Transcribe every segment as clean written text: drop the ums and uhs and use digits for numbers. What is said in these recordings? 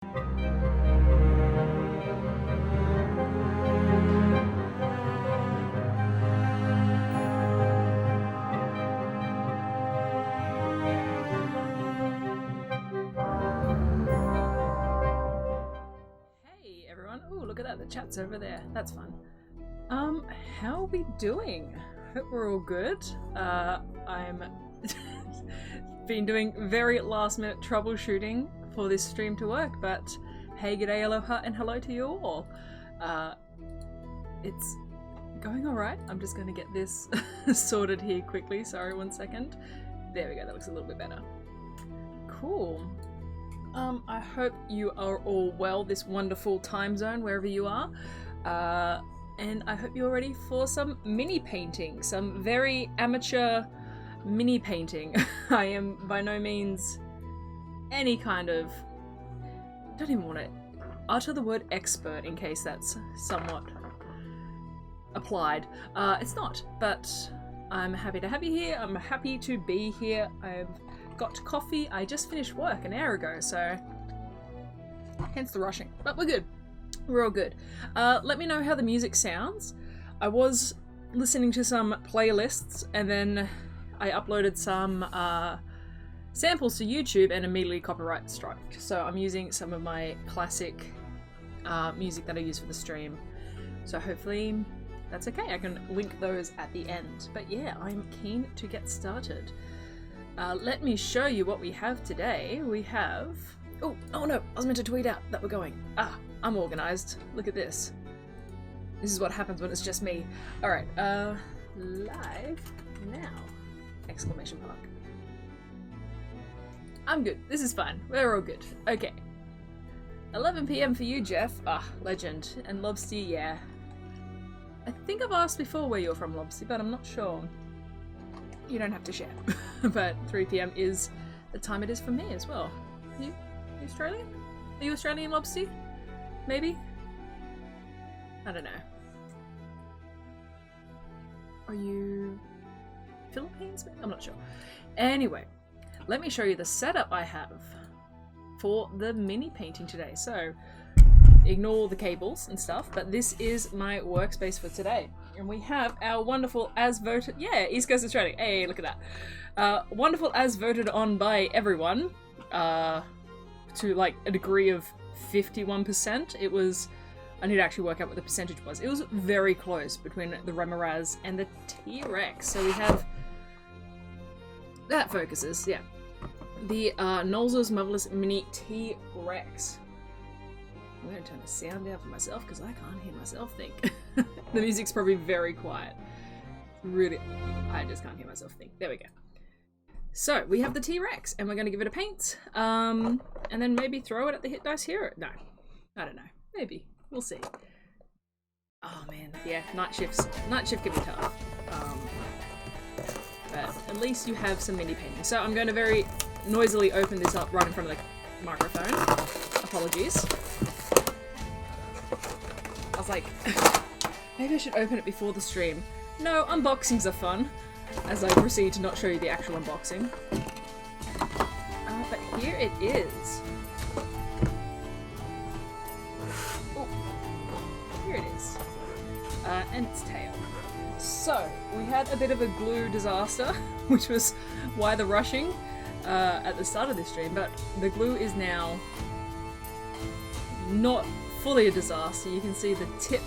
Hey everyone. Oh, look at that. The chat's over there. That's fun. How are we doing? Hope we're all good. I'm been doing very last minute troubleshooting for this stream to work, but hey, g'day, aloha, and hello to you all. It's going alright. I'm just gonna get this sorted here quickly. Sorry, 1 second. There we go, that looks a little bit better. Cool. I hope you are all well this wonderful time zone, wherever you are. And I hope you're ready for some mini painting, some very amateur mini painting. I am by no means any kind of, don't even want to utter the word expert in case that's somewhat applied. It's not, but I'm happy to have you here. I'm happy to be here. I've got coffee. I just finished work an hour ago, so hence the rushing, but we're good. We're all good. Let me know how the music sounds. I was listening to some playlists and then I uploaded some samples to YouTube and immediately copyright struck. So I'm using some of my classic music that I use for the stream. So hopefully that's okay. I can link those at the end. But yeah, I'm keen to get started. Let me show you what we have today. We have... Oh no, I was meant to tweet out that we're going. I'm organised. Look at this. This is what happens when it's just me. Alright, live now! Exclamation mark. I'm good. This is fine. We're all good. Okay. 11 PM for you, Jeff. Legend. And Lobsty, yeah. I think I've asked before where you're from, Lobsty, but I'm not sure. You don't have to share. But 3 PM is the time it is for me as well. Are you Australian? Are you Australian, Lobsty? Maybe? I don't know. Are you Philippines? I'm not sure. Anyway, let me show you the setup I have for the mini painting today. So, ignore the cables and stuff, but this is my workspace for today. And we have our wonderful as voted, yeah, East Coast Australia. Hey, look at that. Wonderful as voted on by everyone, to like a degree of 51%. It was, I need to actually work out what the percentage was. It was very close between the Remoraz and the T-Rex. So we have, that focuses, yeah. The Nolzurs Marvellous Mini T-Rex. I'm going to turn the sound down for myself because I can't hear myself think. The music's probably very quiet. Really, I just can't hear myself think. There we go. So, we have the T-Rex, and we're going to give it a paint, and then maybe throw it at the Hit Dice Hero. No, I don't know. Maybe. We'll see. Oh man, yeah, night shift can be tough. But at least you have some mini painting. So I'm going to very noisily open this up right in front of the microphone. Apologies. I was like, maybe I should open it before the stream. No, unboxings are fun. As I proceed to not show you the actual unboxing. But here it is. Oh, here it is. And its tail. So, we had a bit of a glue disaster, which was why the rushing at the start of this stream, but the glue is now not fully a disaster. You can see the tip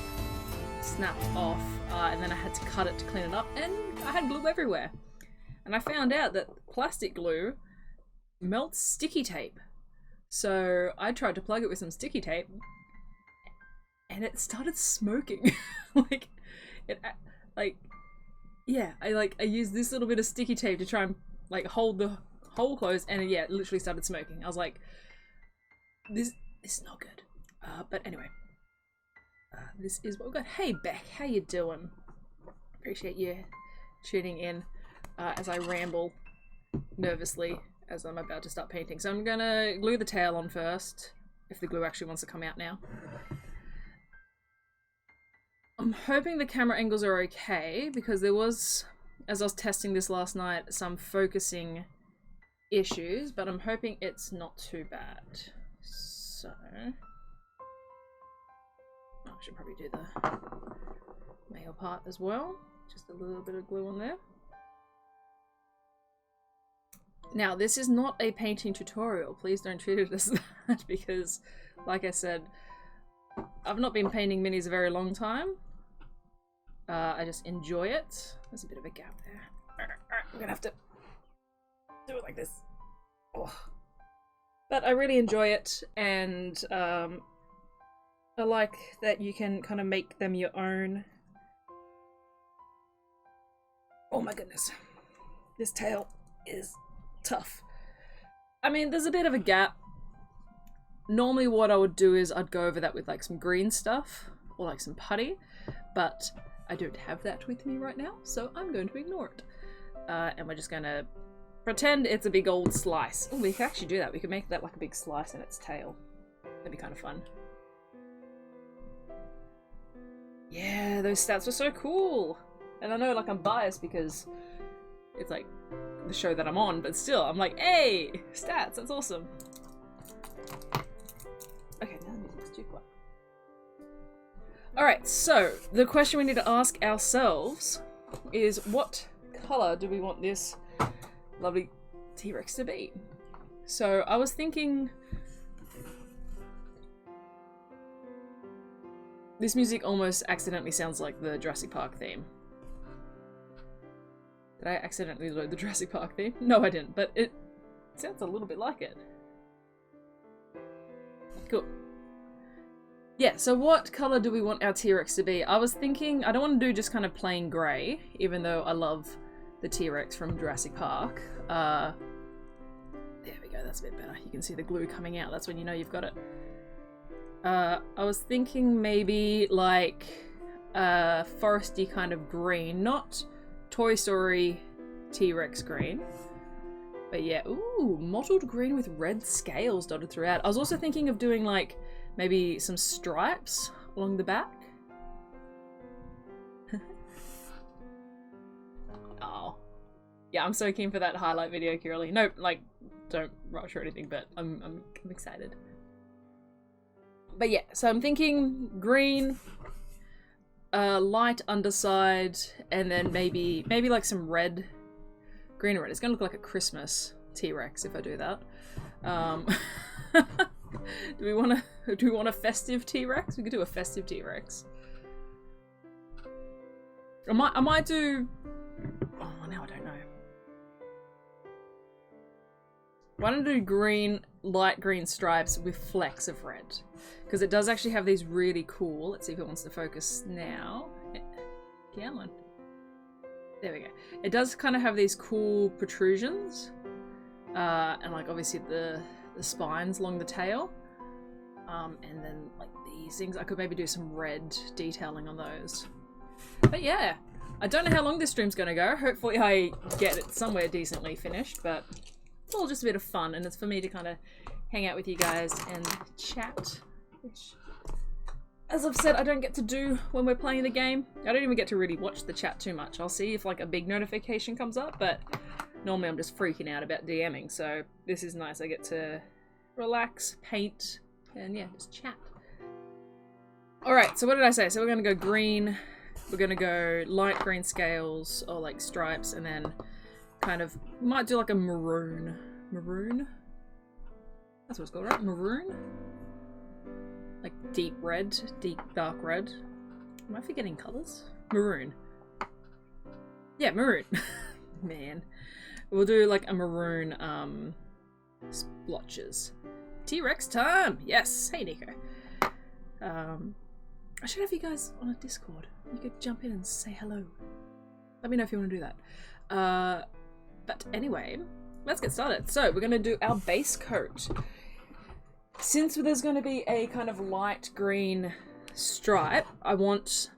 snapped off, and then I had to cut it to clean it up, and I had glue everywhere. And I found out that plastic glue melts sticky tape. So I tried to plug it with some sticky tape, and it started smoking. I used this little bit of sticky tape to try and like hold the hole closed, and yeah, it literally started smoking. I was like, this is not good. But anyway. This is what we've got. Hey Beck, how you doing? Appreciate you tuning in as I ramble nervously as I'm about to start painting. So I'm gonna glue the tail on first, if the glue actually wants to come out now. I'm hoping the camera angles are okay, because there was, as I was testing this last night, some focusing issues, but I'm hoping it's not too bad. So, I should probably do the male part as well. Just a little bit of glue on there. Now, this is not a painting tutorial. Please don't treat it as that because, like I said, I've not been painting minis a very long time. I just enjoy it. There's a bit of a gap there. Alright, I'm gonna have to do it like this. Oh. But I really enjoy it, and I like that you can kind of make them your own. Oh my goodness. This tail is tough. I mean, there's a bit of a gap. Normally what I would do is I'd go over that with like some green stuff or like some putty, but I don't have that with me right now, so I'm going to ignore it. And we're just going to pretend it's a big old slice. Oh, we could actually do that. We could make that like a big slice in its tail. That'd be kind of fun. Yeah, those stats were so cool. And I know like I'm biased because it's like the show that I'm on, but still, I'm like, hey, stats, that's awesome. Okay, now the music's too quiet. Alright, so the question we need to ask ourselves is what colour do we want this lovely T-Rex to be? So I was thinking this music almost accidentally sounds like the Jurassic Park theme. Did I accidentally load the Jurassic Park theme? No, I didn't, but it sounds a little bit like it. Cool. Yeah, so what colour do we want our T-Rex to be? I was thinking, I don't want to do just kind of plain grey, even though I love the T-Rex from Jurassic Park. There we go, that's a bit better. You can see the glue coming out, that's when you know you've got it. I was thinking maybe like a foresty kind of green, not Toy Story T-Rex green. But yeah, ooh, mottled green with red scales dotted throughout. I was also thinking of doing like maybe some stripes along the back. Oh. Yeah, I'm so keen for that highlight video, Curly. No, like, don't rush or anything, but I'm excited. But yeah, so I'm thinking green, light underside, and then maybe like some red. Green and red. It's gonna look like a Christmas T-Rex if I do that. Do we want a festive T-Rex? We could do a festive T-Rex. I might do. Oh, now I don't know. Why don't I do green, light green stripes with flecks of red? Because it does actually have these really cool. Let's see if it wants to focus now. Come on. There we go. It does kind of have these cool protrusions, and like obviously the spines along the tail, and then like these things. I could maybe do some red detailing on those. But yeah, I don't know how long this stream's gonna go. Hopefully I get it somewhere decently finished, but it's all just a bit of fun, and it's for me to kind of hang out with you guys and chat, which, as I've said, I don't get to do when we're playing the game. I don't even get to really watch the chat too much. I'll see if like a big notification comes up, but normally I'm just freaking out about DMing, so this is nice. I get to relax, paint, and yeah, just chat. Alright, so what did I say? So we're gonna go green, we're gonna go light green scales, or like stripes, and then kind of, might do like a maroon. Maroon? That's what it's called, right? Maroon? Like deep red, deep dark red. Am I forgetting colours? Maroon. Yeah, maroon. Man. We'll do like a maroon splotches. T-Rex time! Yes! Hey Nico. I should have you guys on a Discord. You could jump in and say hello. Let me know if you want to do that. But anyway, let's get started. So we're going to do our base coat. Since there's going to be a kind of light green stripe, I want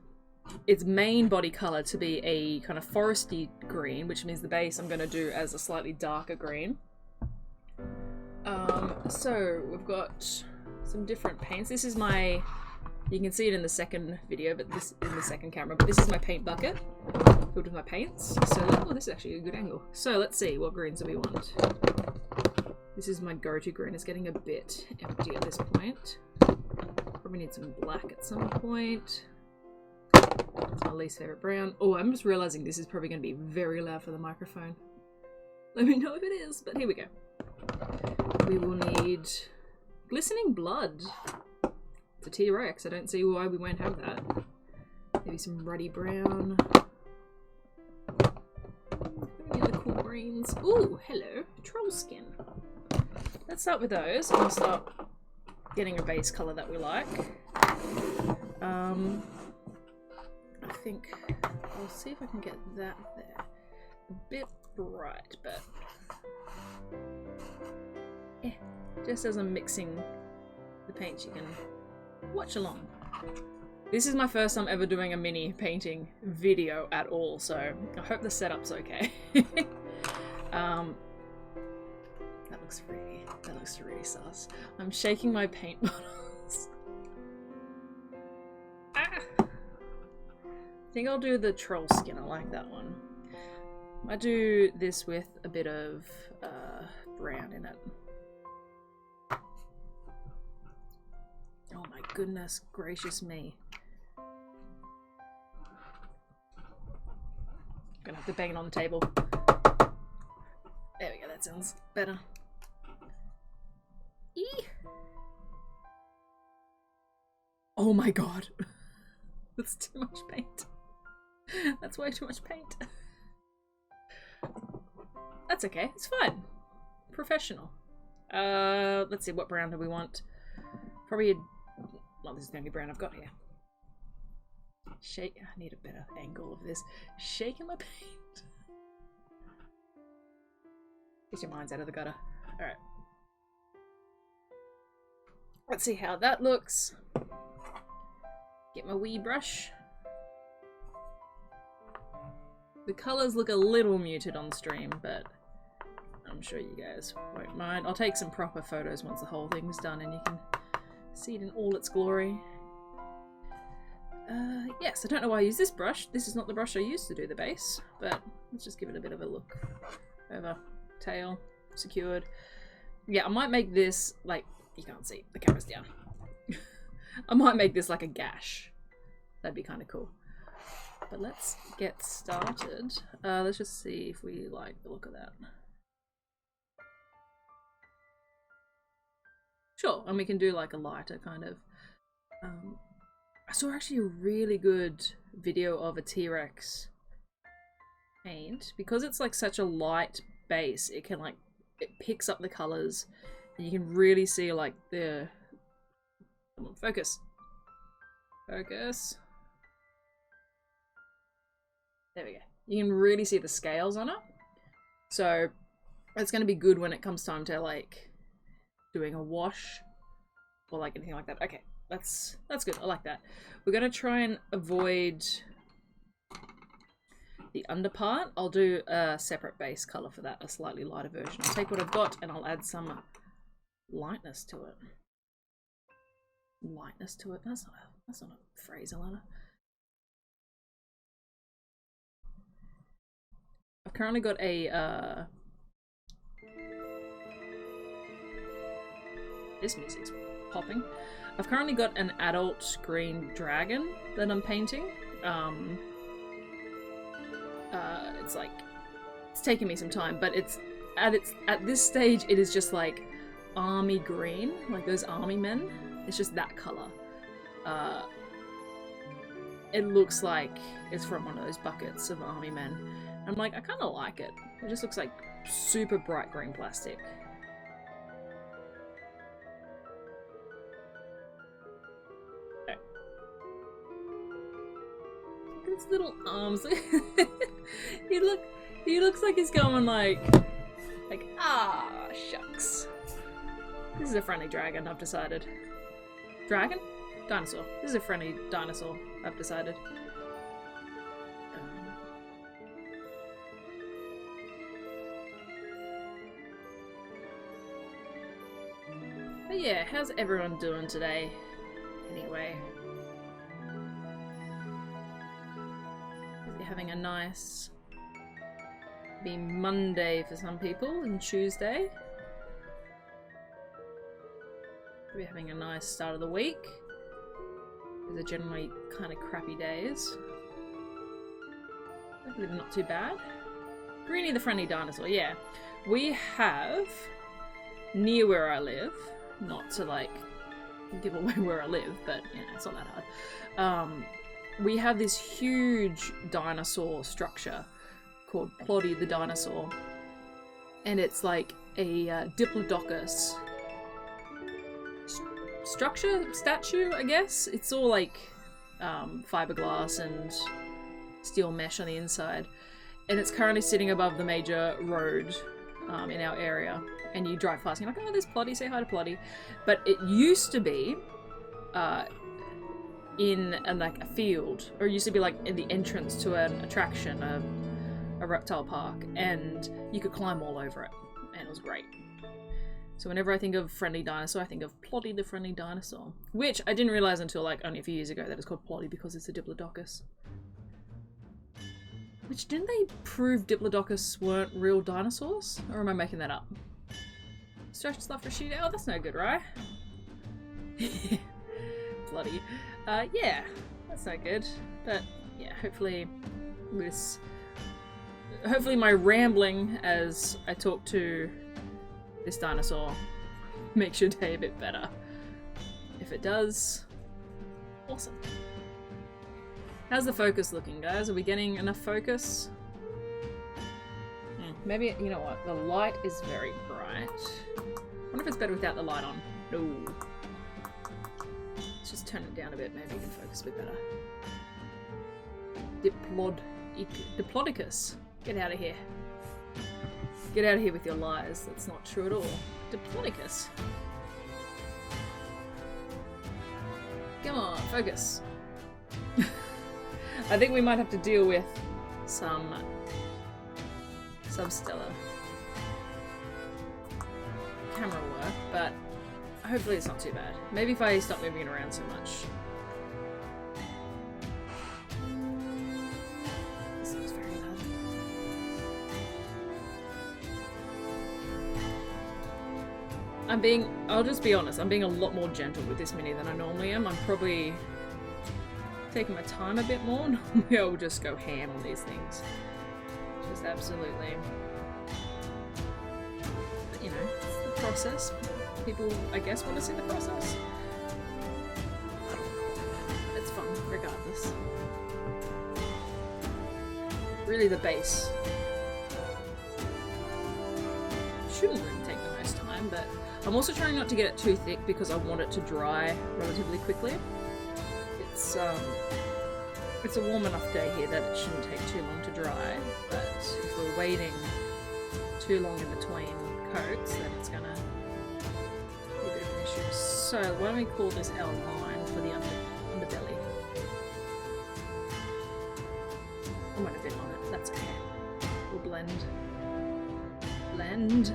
its main body colour to be a kind of foresty green, which means the base I'm going to do as a slightly darker green. So we've got some different paints. This is my, you can see it in the second video, but this in the second camera, but this is my paint bucket filled with my paints. So, oh, this is actually a good angle. So let's see, what greens do we want? This is my go-to green. It's getting a bit empty at this point. Probably need some black at some point. It's my least favorite brown. Oh, I'm just realizing this is probably going to be very loud for the microphone. Let me know if it is, but here we go. We will need glistening blood. It's a T-Rex. I don't see why we won't have that. Maybe some ruddy brown. Any other cool greens? Ooh, hello. Troll skin. Let's start with those. And we'll start getting a base colour that we like. I think I'll see if I can get that there. A bit bright, but yeah, just as I'm mixing the paints, you can watch along. This is my first time ever doing a mini painting video at all, so I hope the setup's okay. That looks really sus. I'm shaking my paint bottles. Ah! I think I'll do the troll skin. I like that one. I do this with a bit of brown in it. Oh my goodness gracious me. Gonna have to bang it on the table. There we go, that sounds better. Eee! Oh my god. That's too much paint. That's way too much paint. That's okay, it's fine. Professional. Let's see, what brown do we want? Probably a... well, this is the only brown I've got here. Shake... I need a better angle of this. Shaking my paint. Get your minds out of the gutter. Alright. Let's see how that looks. Get my wee brush. The colours look a little muted on stream, but I'm sure you guys won't mind. I'll take some proper photos once the whole thing's done and you can see it in all its glory. Yes, I don't know why I use this brush. This is not the brush I used to do the base, but let's just give it a bit of a look. Over. Tail. Secured. Yeah, I might make this, like, you can't see, the camera's down. I might make this like a gash. That'd be kind of cool. But let's get started. Let's just see if we like the look of that. Sure, and we can do like a lighter kind of. I saw actually a really good video of a T-Rex paint. Because it's like such a light base, it can like, it picks up the colours and you can really see like the... Come on, focus. Focus. There we go. You can really see the scales on it. So it's going to be good when it comes time to like doing a wash or like anything like that. Okay, that's good. I like that. We're going to try and avoid the under part. I'll do a separate base color for that, a slightly lighter version. I'll take what I've got and I'll add some lightness to it. Lightness to it. That's not a phrase, Alanna. I've currently got a this music's popping. I've currently got an adult green dragon that I'm painting. It's like, it's taking me some time, but it's at this stage it is just like army green, like those army men. It's just that color. It looks like it's from one of those buckets of army men. I'm like, I kind of like it. It just looks like super bright green plastic. Okay. Look at his little arms. He looks like he's going like, ah, shucks. This is a friendly dragon, I've decided. Dragon? Dinosaur. This is a friendly dinosaur, I've decided. But yeah, how's everyone doing today? Anyway. You're having a nice... be Monday for some people and Tuesday. We're having a nice start of the week. These are generally kind of crappy days. Hopefully they're not too bad. Greenie the friendly dinosaur, yeah. We have, near where I live, not to like give away where I live, but yeah, it's not that hard. We have this huge dinosaur structure called Ploddy the dinosaur. And it's like a Diplodocus statue, I guess. It's all like fiberglass and steel mesh on the inside. And it's currently sitting above the major road in our area. And you drive past and you're like, oh, there's Ploddy, say hi to Ploddy. But it used to be in like a field, or it used to be like in the entrance to an attraction, a reptile park, and you could climb all over it, and it was great. So whenever I think of friendly dinosaur, I think of Ploddy the friendly dinosaur, which I didn't realize until like only a few years ago that it's called Ploddy because it's a Diplodocus. Which, didn't they prove Diplodocus weren't real dinosaurs? Or am I making that up? Stretch stuff for shoot out? That's no good, right? Bloody. Yeah, that's no good. But yeah, hopefully my rambling as I talk to this dinosaur makes your day a bit better. If it does, awesome. How's the focus looking, guys? Are we getting enough focus? Maybe, you know what? The light is very bright. I wonder if it's better without the light on. No. Let's just turn it down a bit. Maybe you can focus a bit better. Diplodocus. Get out of here. Get out of here with your lies. That's not true at all. Diplodocus. Come on, focus. I think we might have to deal with some substellar camera work, but hopefully it's not too bad. Maybe if I stop moving it around so much. This looks very loud. I'll just be honest, I'm being a lot more gentle with this mini than I normally am. I'm probably taking my time a bit more. Normally I will just go ham on these things. Just absolutely. But you know, it's the process. People, I guess, want to see the process. I don't know. It's fun, regardless. Really the base. Shouldn't really take the most time, but I'm also trying not to get it too thick because I want it to dry relatively quickly. It's a warm enough day here that it shouldn't take too long to dry, but if we're waiting too long in between coats, then it's gonna be a bit of an issue. So why don't we call this our line for the underbelly? I might have been on it, that's okay. We'll blend. Blend.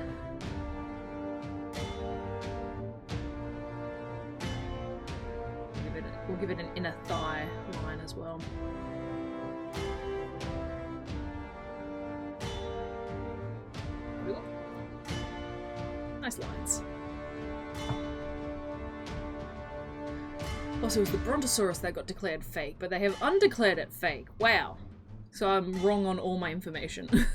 We'll give it an inner thigh line as well. Nice lines. Also, it was the Brontosaurus that got declared fake, but they have undeclared it fake. Wow. So I'm wrong on all my information.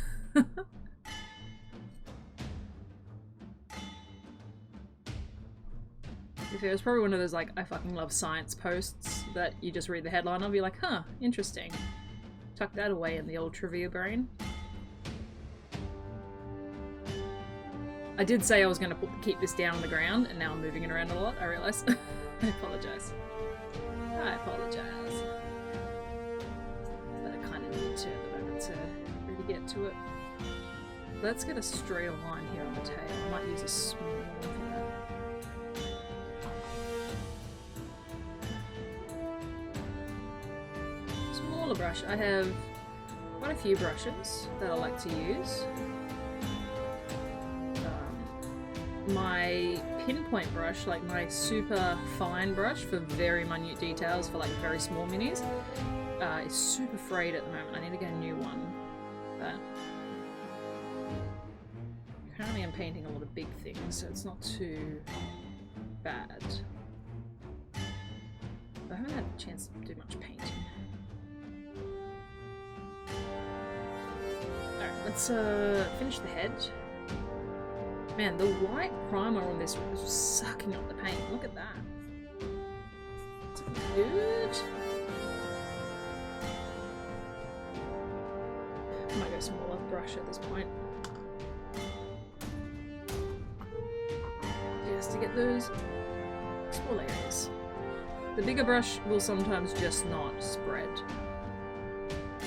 It was probably one of those, like, I fucking love science posts that you just read the headline of, you're like, huh, interesting. Tuck that away in the old trivia brain. I did say I was going to keep this down on the ground, and now I'm moving it around a lot, I realise. I apologise. I apologise. But I kind of need to at the moment to really get to it. Let's get a straight line here on the tail. I might use a small one for that. Brush. I have quite a few brushes that I like to use. My pinpoint brush, like my super fine brush for very minute details for like very small minis, is super frayed at the moment. I need to get a new one. But currently I'm painting a lot of big things, so it's not too bad. I haven't had a chance to do much painting. Alright, let's finish the head. Man, the white primer on this is sucking up the paint. Look at that. It's good. I might go smaller brush at this point. Just to get those small areas. The bigger brush will sometimes just not spread.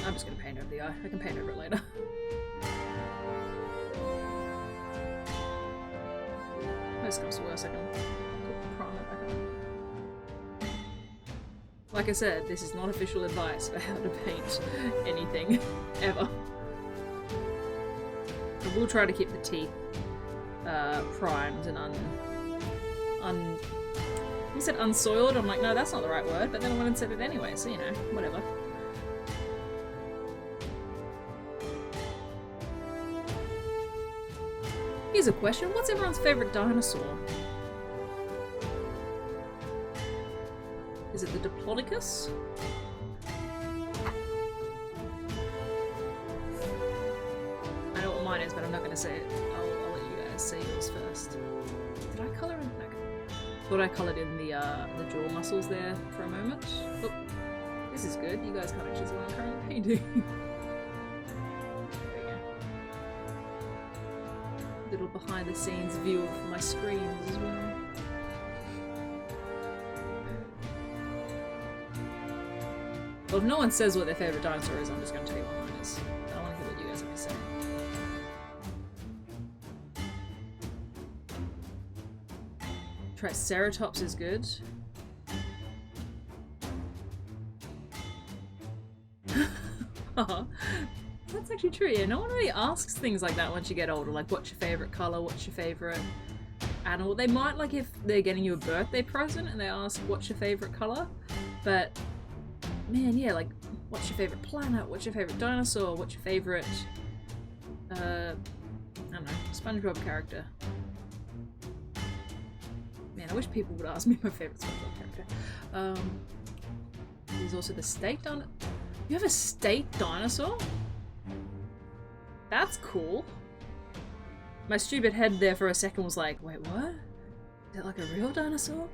I'm just gonna paint over the eye. I can paint over it later. Worst comes to worse, I can put primer back on. Like I said, this is not official advice for how to paint anything, ever. I will try to keep the teeth primed and he said unsoiled. I'm like, no, that's not the right word, but then I went and said it anyway, so you know, whatever. Here's a question, what's everyone's favourite dinosaur? Is it the Diplodocus? I know what mine is, but I'm not going to say it. I'll let you guys say yours first. Did I colour in? No. Thought I coloured in the jaw muscles there for a moment. Oh, this is good. You guys can't actually see what I'm currently painting. Little behind the scenes view of my screens as well. Well, if no one says what their favourite dinosaur is, I'm just going to tell you what mine is. I don't want to hear what you guys have to say. Triceratops is good. That's actually true, yeah. No one really asks things like that once you get older, like what's your favourite colour, what's your favourite animal. They might, like if they're getting you a birthday present and they ask what's your favourite colour, but man, yeah, like what's your favourite planet, what's your favourite dinosaur, what's your favourite, I don't know, SpongeBob character. Man, I wish people would ask me my favourite SpongeBob character. There's also the steak dinosaur. You have a steak dinosaur? That's cool. My stupid head there for a second was like, wait, what? Is that like a real dinosaur?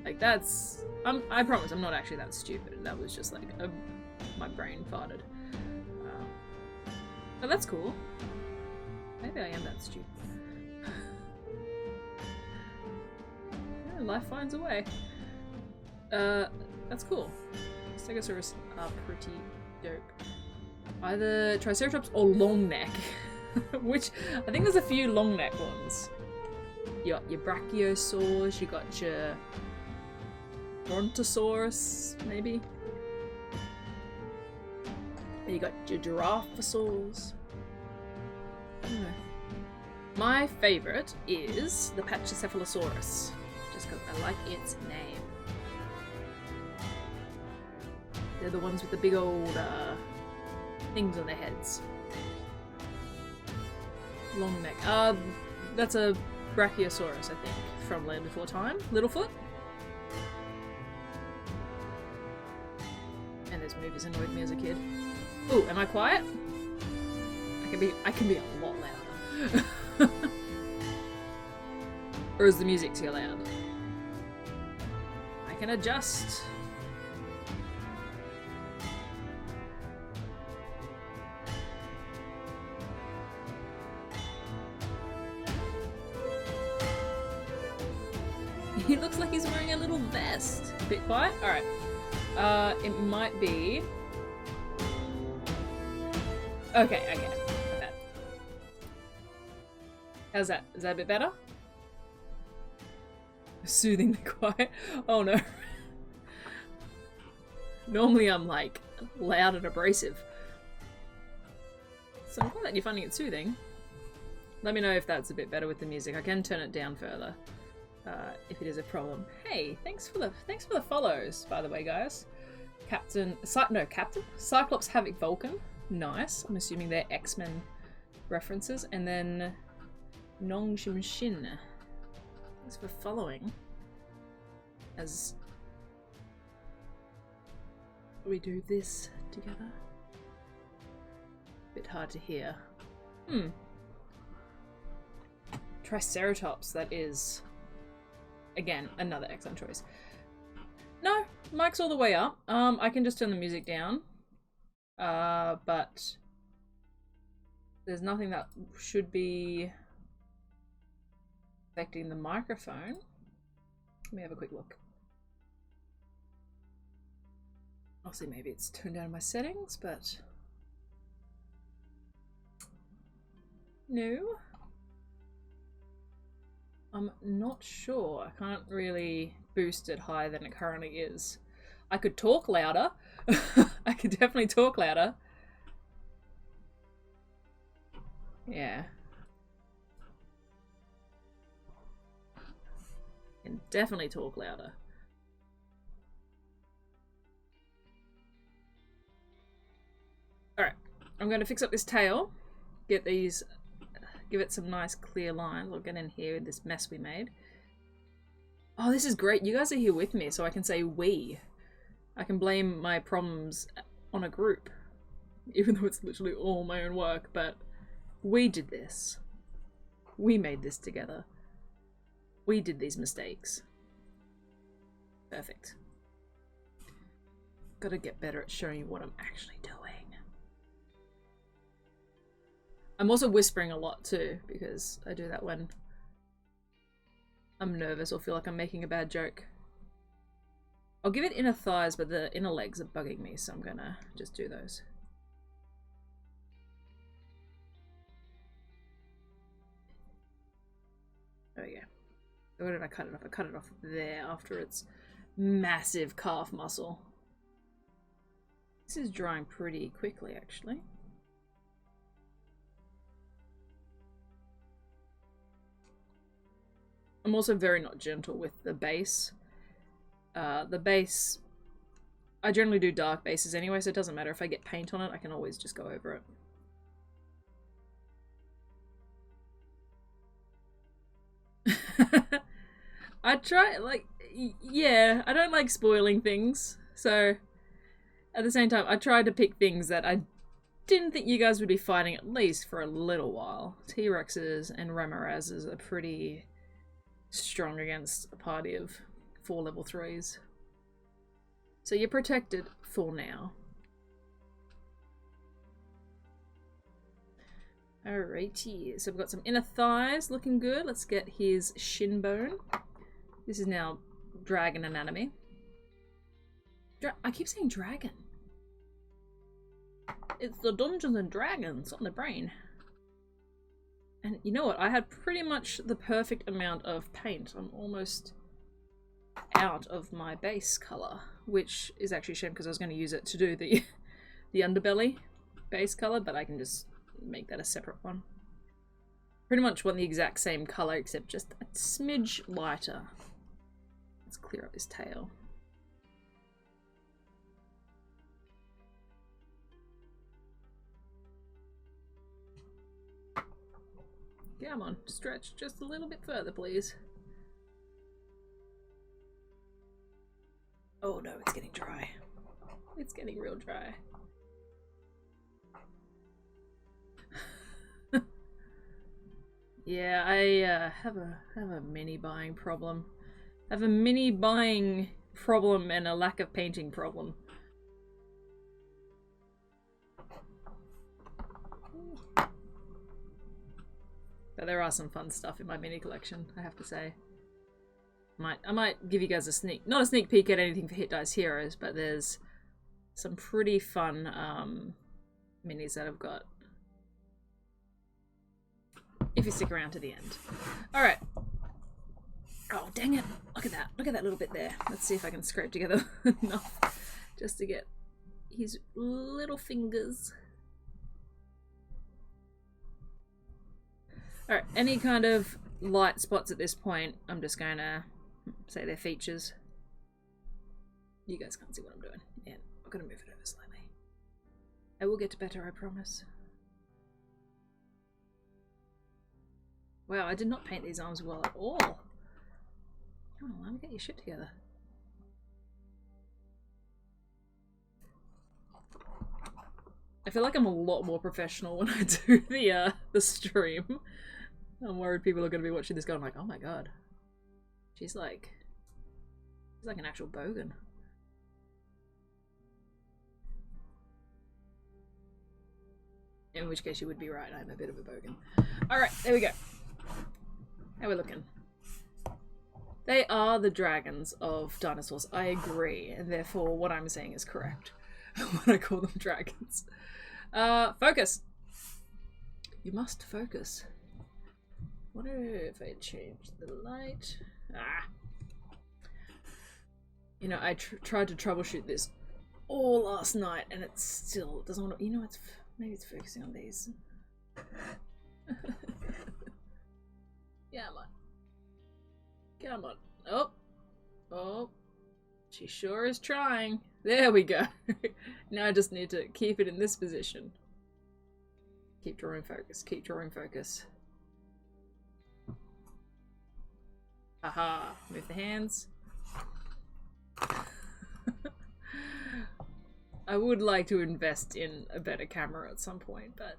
Like that's... I promise I'm not actually that stupid. That was just like my brain farted. But that's cool. Maybe I am that stupid. Yeah, life finds a way. That's cool. Stegosaurus are pretty dope. Either Triceratops or long neck. Which, I think there's a few long neck ones. You got your Brachiosaurs, you got your Brontosaurus, maybe. And you got your Giraffosaurs. I don't know. My favourite is the Pachycephalosaurus. Just because I like its name. They're the ones with the big old things on their heads. Long neck. That's a Brachiosaurus, I think, from Land Before Time. Littlefoot. And those movies annoyed me as a kid. Ooh, am I quiet? I can be a lot louder. Or is the music too loud? I can adjust. He looks like he's wearing a little vest. A bit quiet? Alright. It might be... Okay. That. How's that? Is that a bit better? Soothingly quiet? Oh no. Normally I'm like loud and abrasive. So I'm glad that you're finding it soothing. Let me know if that's a bit better with the music. I can turn it down further. If it is a problem. Hey, thanks for the follows, by the way, guys. Captain Cyclops Havoc Vulcan. Nice. I'm assuming they're X-Men references. And then Nong Shim Shin. Thanks for following as we do this together. Bit hard to hear. Triceratops, that is, again, another excellent choice. No, mic's all the way up. I can just turn the music down. But there's nothing that should be affecting the microphone. Let me have a quick look. I'll see, maybe it's turned down in my settings, but no. I'm not sure. I can't really boost it higher than it currently is. I could talk louder. I could definitely talk louder. Yeah. Can definitely talk louder. Alright, I'm going to fix up this tail. Get these, give it some nice clear lines. I'll get in here with this mess we made. Oh, this is great. You guys are here with me, so I can say we. I can blame my problems on a group. Even though it's literally all my own work, but we did this. We made this together. We did these mistakes. Perfect. Gotta get better at showing you what I'm actually doing. I'm also whispering a lot too, because I do that when I'm nervous or feel like I'm making a bad joke. I'll give it inner thighs, but the inner legs are bugging me, so I'm gonna just do those. There we go. Where did I cut it off? I cut it off there after its massive calf muscle. This is drying pretty quickly, actually. I'm also very not gentle with the base. The base, I generally do dark bases anyway, so it doesn't matter if I get paint on it, I can always just go over it. I try, like, yeah, I don't like spoiling things, so at the same time, I tried to pick things that I didn't think you guys would be fighting at least for a little while. T-Rexes and Ramarazes are pretty strong against a party of 4 level 3s. So you're protected for now. Alrighty, so we've got some inner thighs looking good. Let's get his shin bone. This is now dragon anatomy. I keep saying dragon. It's the Dungeons and Dragons on the brain. And you know what? I had pretty much the perfect amount of paint. I'm almost out of my base color, which is actually a shame because I was going to use it to do the underbelly base color, but I can just make that a separate one. Pretty much want the exact same color except just a smidge lighter. Let's clear up this tail. Come on, stretch just a little bit further, please. Oh no, it's getting dry. It's getting real dry. Yeah, I have a mini buying problem. I have a mini buying problem and a lack of painting problem. But there are some fun stuff in my mini collection, I have to say. I might give you guys a not a sneak peek at anything for Hit Dice Heroes, but there's some pretty fun minis that I've got. If you stick around to the end. Alright. Oh, dang it. Look at that. Look at that little bit there. Let's see if I can scrape together enough just to get his little fingers. Alright, any kind of light spots at this point, I'm just going to say they're features. You guys can't see what I'm doing. Yeah, I'm going to move it over slightly. I will get better, I promise. Wow, I did not paint these arms well at all. Come on, let me get your shit together. I feel like I'm a lot more professional when I do the stream. I'm worried people are going to be watching this going like, oh my god. She's like an actual bogan. In which case you would be right, I'm a bit of a bogan. Alright, there we go. How are we looking? They are the dragons of dinosaurs, I agree, and therefore what I'm saying is correct when I call them dragons. Focus! You must focus. What if I change the light? Ah! You know, I tried to troubleshoot this all last night and it still doesn't want to, you know, maybe it's focusing on these. Come on. Come on. Oh. Oh. She sure is trying. There we go. Now I just need to keep it in this position. Keep drawing focus. Keep drawing focus. Aha. Move the hands. I would like to invest in a better camera at some point, but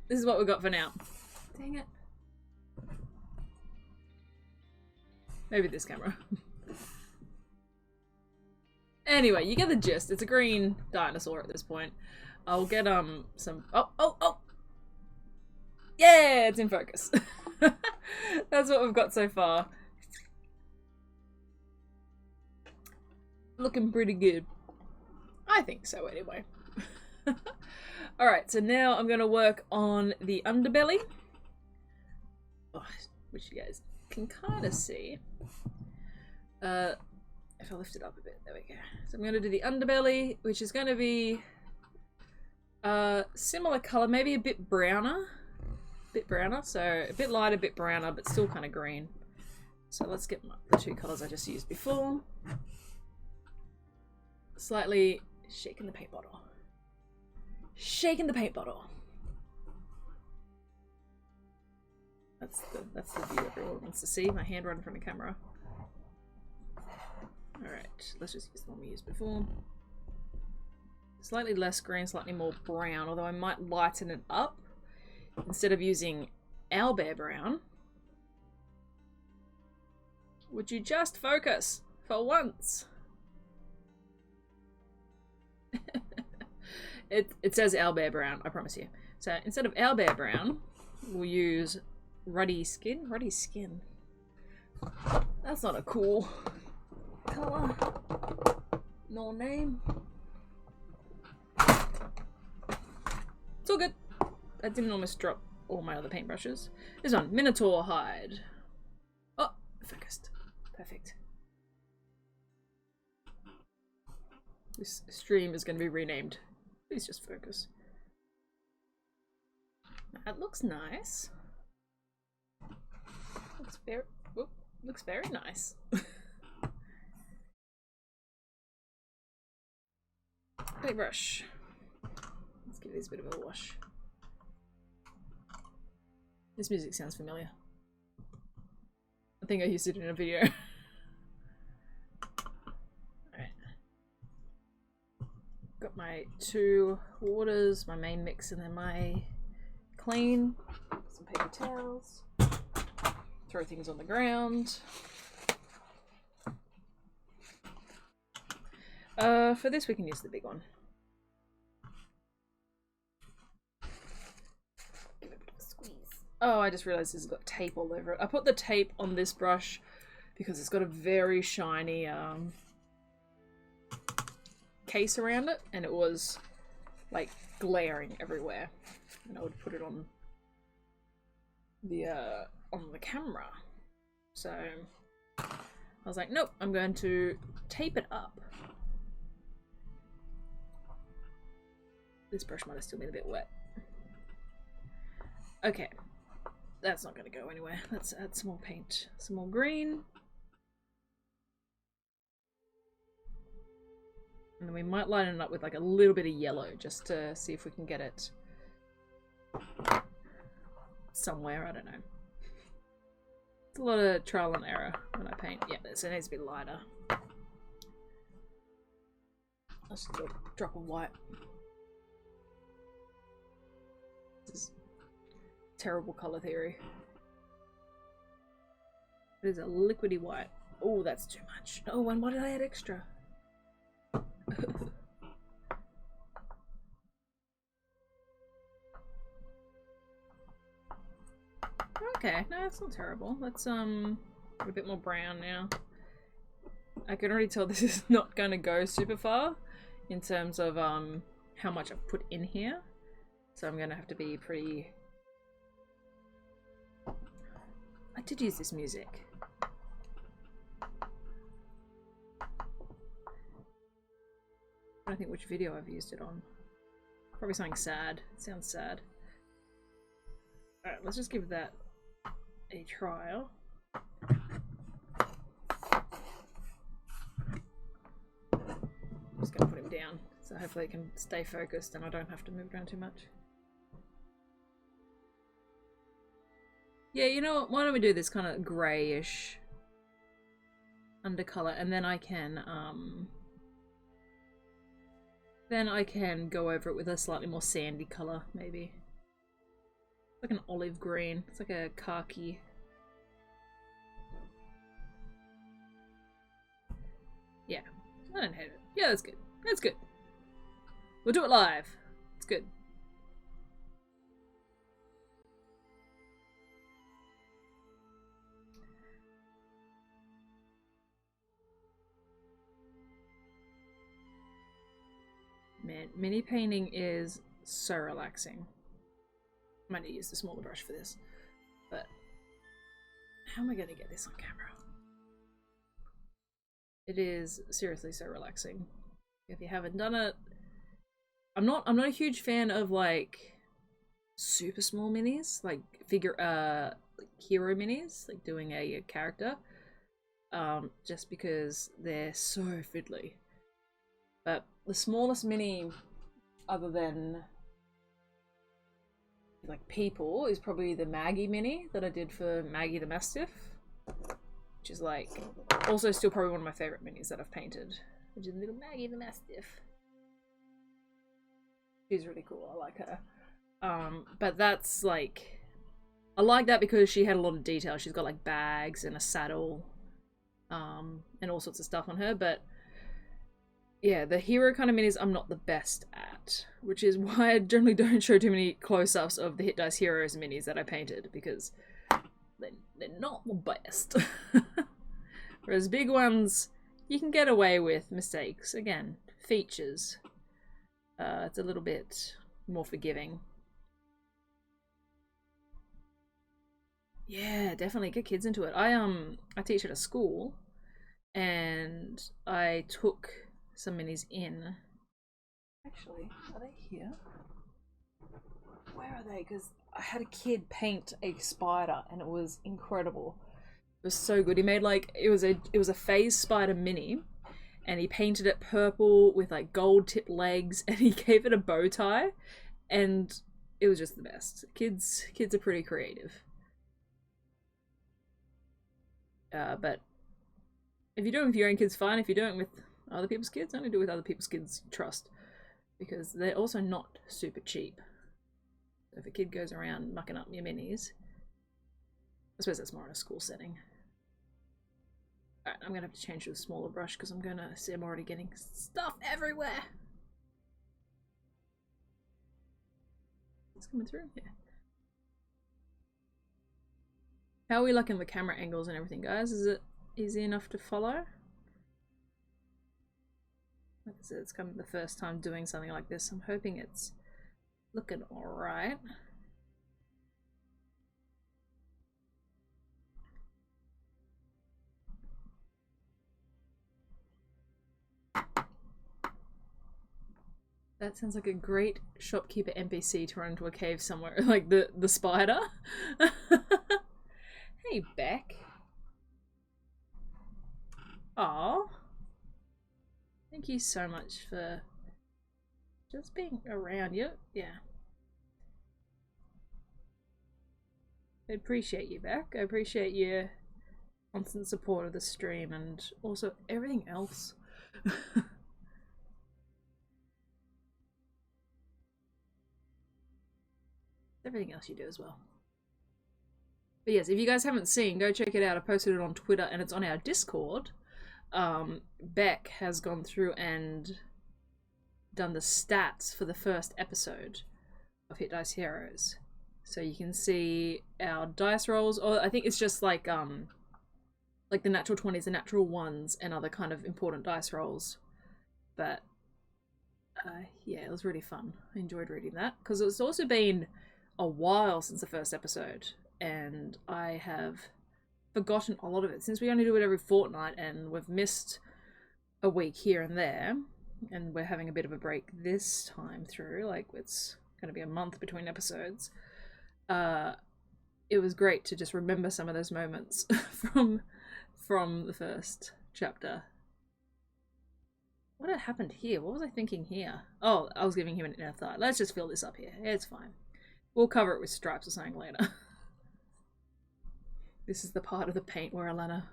this is what we got for now. Dang it. Maybe this camera. Anyway, you get the gist. It's a green dinosaur at this point. I'll get some oh! Yeah, it's in focus. That's what we've got so far. Looking pretty good. I think so anyway. Alright, so now I'm gonna work on the underbelly. Oh, which you guys can kind of see. If I lift it up a bit, there we go. So I'm going to do the underbelly, which is going to be similar colour, maybe a bit browner. So a bit lighter, a bit browner, but still kind of green. So let's get the two colours I just used before. Slightly shaking the paint bottle. Shaking the paint bottle. That's the view everyone wants to see. My hand right in front of the camera. Alright, let's just use the one we used before. Slightly less green, slightly more brown, although I might lighten it up. Instead of using owlbear brown. Would you just focus for once? It says owlbear brown, I promise you. So instead of owlbear brown, we'll use ruddy skin. Ruddy skin. That's not a cool color. No name. It's all good. I didn't almost drop all my other paintbrushes. This one, Minotaur hide. Oh, focused. Perfect. This stream is going to be renamed. Please just focus. That looks nice. Looks very nice. Paintbrush. Let's give these a bit of a wash. This music sounds familiar. I think I used it in a video. Alright. Got my two waters, my main mix, and then my clean. Some paper towels. Throw things on the ground. For this we can use the big one. Give it a bit of a squeeze. Oh, I just realised this has got tape all over it. I put the tape on this brush because it's got a very shiny case around it, and it was like glaring everywhere. And I would put it on the camera. So I was like, nope, I'm going to tape it up. This brush might have still been a bit wet. Okay, that's not going to go anywhere. Let's add some more paint, some more green. And then we might line it up with like a little bit of yellow just to see if we can get it somewhere, I don't know. It's a lot of trial and error when I paint. Yeah, this needs to be lighter. Let's just do a drop of white. This is terrible colour theory. It is a liquidy white. Oh, that's too much. Oh, and why did I add extra? Okay, no, that's not terrible. Let's a bit more brown now. I can already tell this is not going to go super far in terms of how much I've put in here. So I'm going to have to be pretty... I did use this music. I don't think which video I've used it on. Probably something sad. It sounds sad. Alright, let's just give that a trial. I'm just going to put him down, so hopefully it can stay focused and I don't have to move around too much. Yeah, you know what? Why don't we do this kind of greyish undercolor, and then I can go over it with a slightly more sandy colour, maybe. Like an olive green. It's like a khaki. Yeah, I don't hate it. Yeah, that's good. That's good. We'll do it live. It's good. Man, mini painting is so relaxing. I might need to use the smaller brush for this, but how am I going to get this on camera? It is seriously so relaxing. If you haven't done it, I'm not a huge fan of like super small minis, like like hero minis, like doing a character, just because they're so fiddly. But the smallest mini, other than like people, is probably the Maggie mini that I did for Maggie the Mastiff, which is like also still probably one of my favorite minis that I've painted, which is little Maggie the Mastiff. She's really cool. I like her. But that's like, I like that because she had a lot of detail. She's got like bags and a saddle, and all sorts of stuff on her. But yeah, the hero kind of minis I'm not the best at, which is why I generally don't show too many close-ups of the Hit Dice Heroes minis that I painted, because they're not the best. Whereas big ones, you can get away with mistakes. Again, features. It's a little bit more forgiving. Yeah, definitely get kids into it. I teach at a school, and I took some minis in. Actually, are they here? Where are they? Because I had a kid paint a spider and it was incredible. It was so good. He made like, it was a phase spider mini, and he painted it purple with like gold tipped legs, and he gave it a bow tie, and it was just the best. Kids are pretty creative. But if you're doing it with your own kids, fine. If you're doing it with other people's kids, only do it with other people's kids you trust, because they're also not super cheap. So if a kid goes around mucking up your minis, I suppose that's more in a school setting. Alright, I'm gonna have to change to a smaller brush because I'm gonna see I'm already getting stuff everywhere. It's coming through? Yeah. How are we liking the camera angles and everything, guys? Is it easy enough to follow? Like I said, it's kind of the first time doing something like this. I'm hoping it's looking alright. That sounds like a great shopkeeper NPC to run into a cave somewhere, like the spider. Hey, Beck. Aw. Thank you so much for just being around. Yeah. I appreciate you, Beck. I appreciate you constant support of the stream and also everything else. Everything else you do as well. But yes, if you guys haven't seen, go check it out. I posted it on Twitter and it's on our Discord. Beck has gone through and done the stats for the first episode of Hit Dice Heroes. So you can see our dice rolls, or I think it's just like the natural 20s, the natural 1s, and other kind of important dice rolls. But yeah, it was really fun. I enjoyed reading that because it's also been a while since the first episode, and I have forgotten a lot of it since we only do it every fortnight, and we've missed a week here and there, and we're having a bit of a break this time through. Like, it's going to be a month between episodes. It was great to just remember some of those moments from the first chapter. What had happened here? What was I thinking here? Oh, I was giving him an inner thought. Let's just fill this up here. It's fine. We'll cover it with stripes or something later. This is the part of the paint where Alanna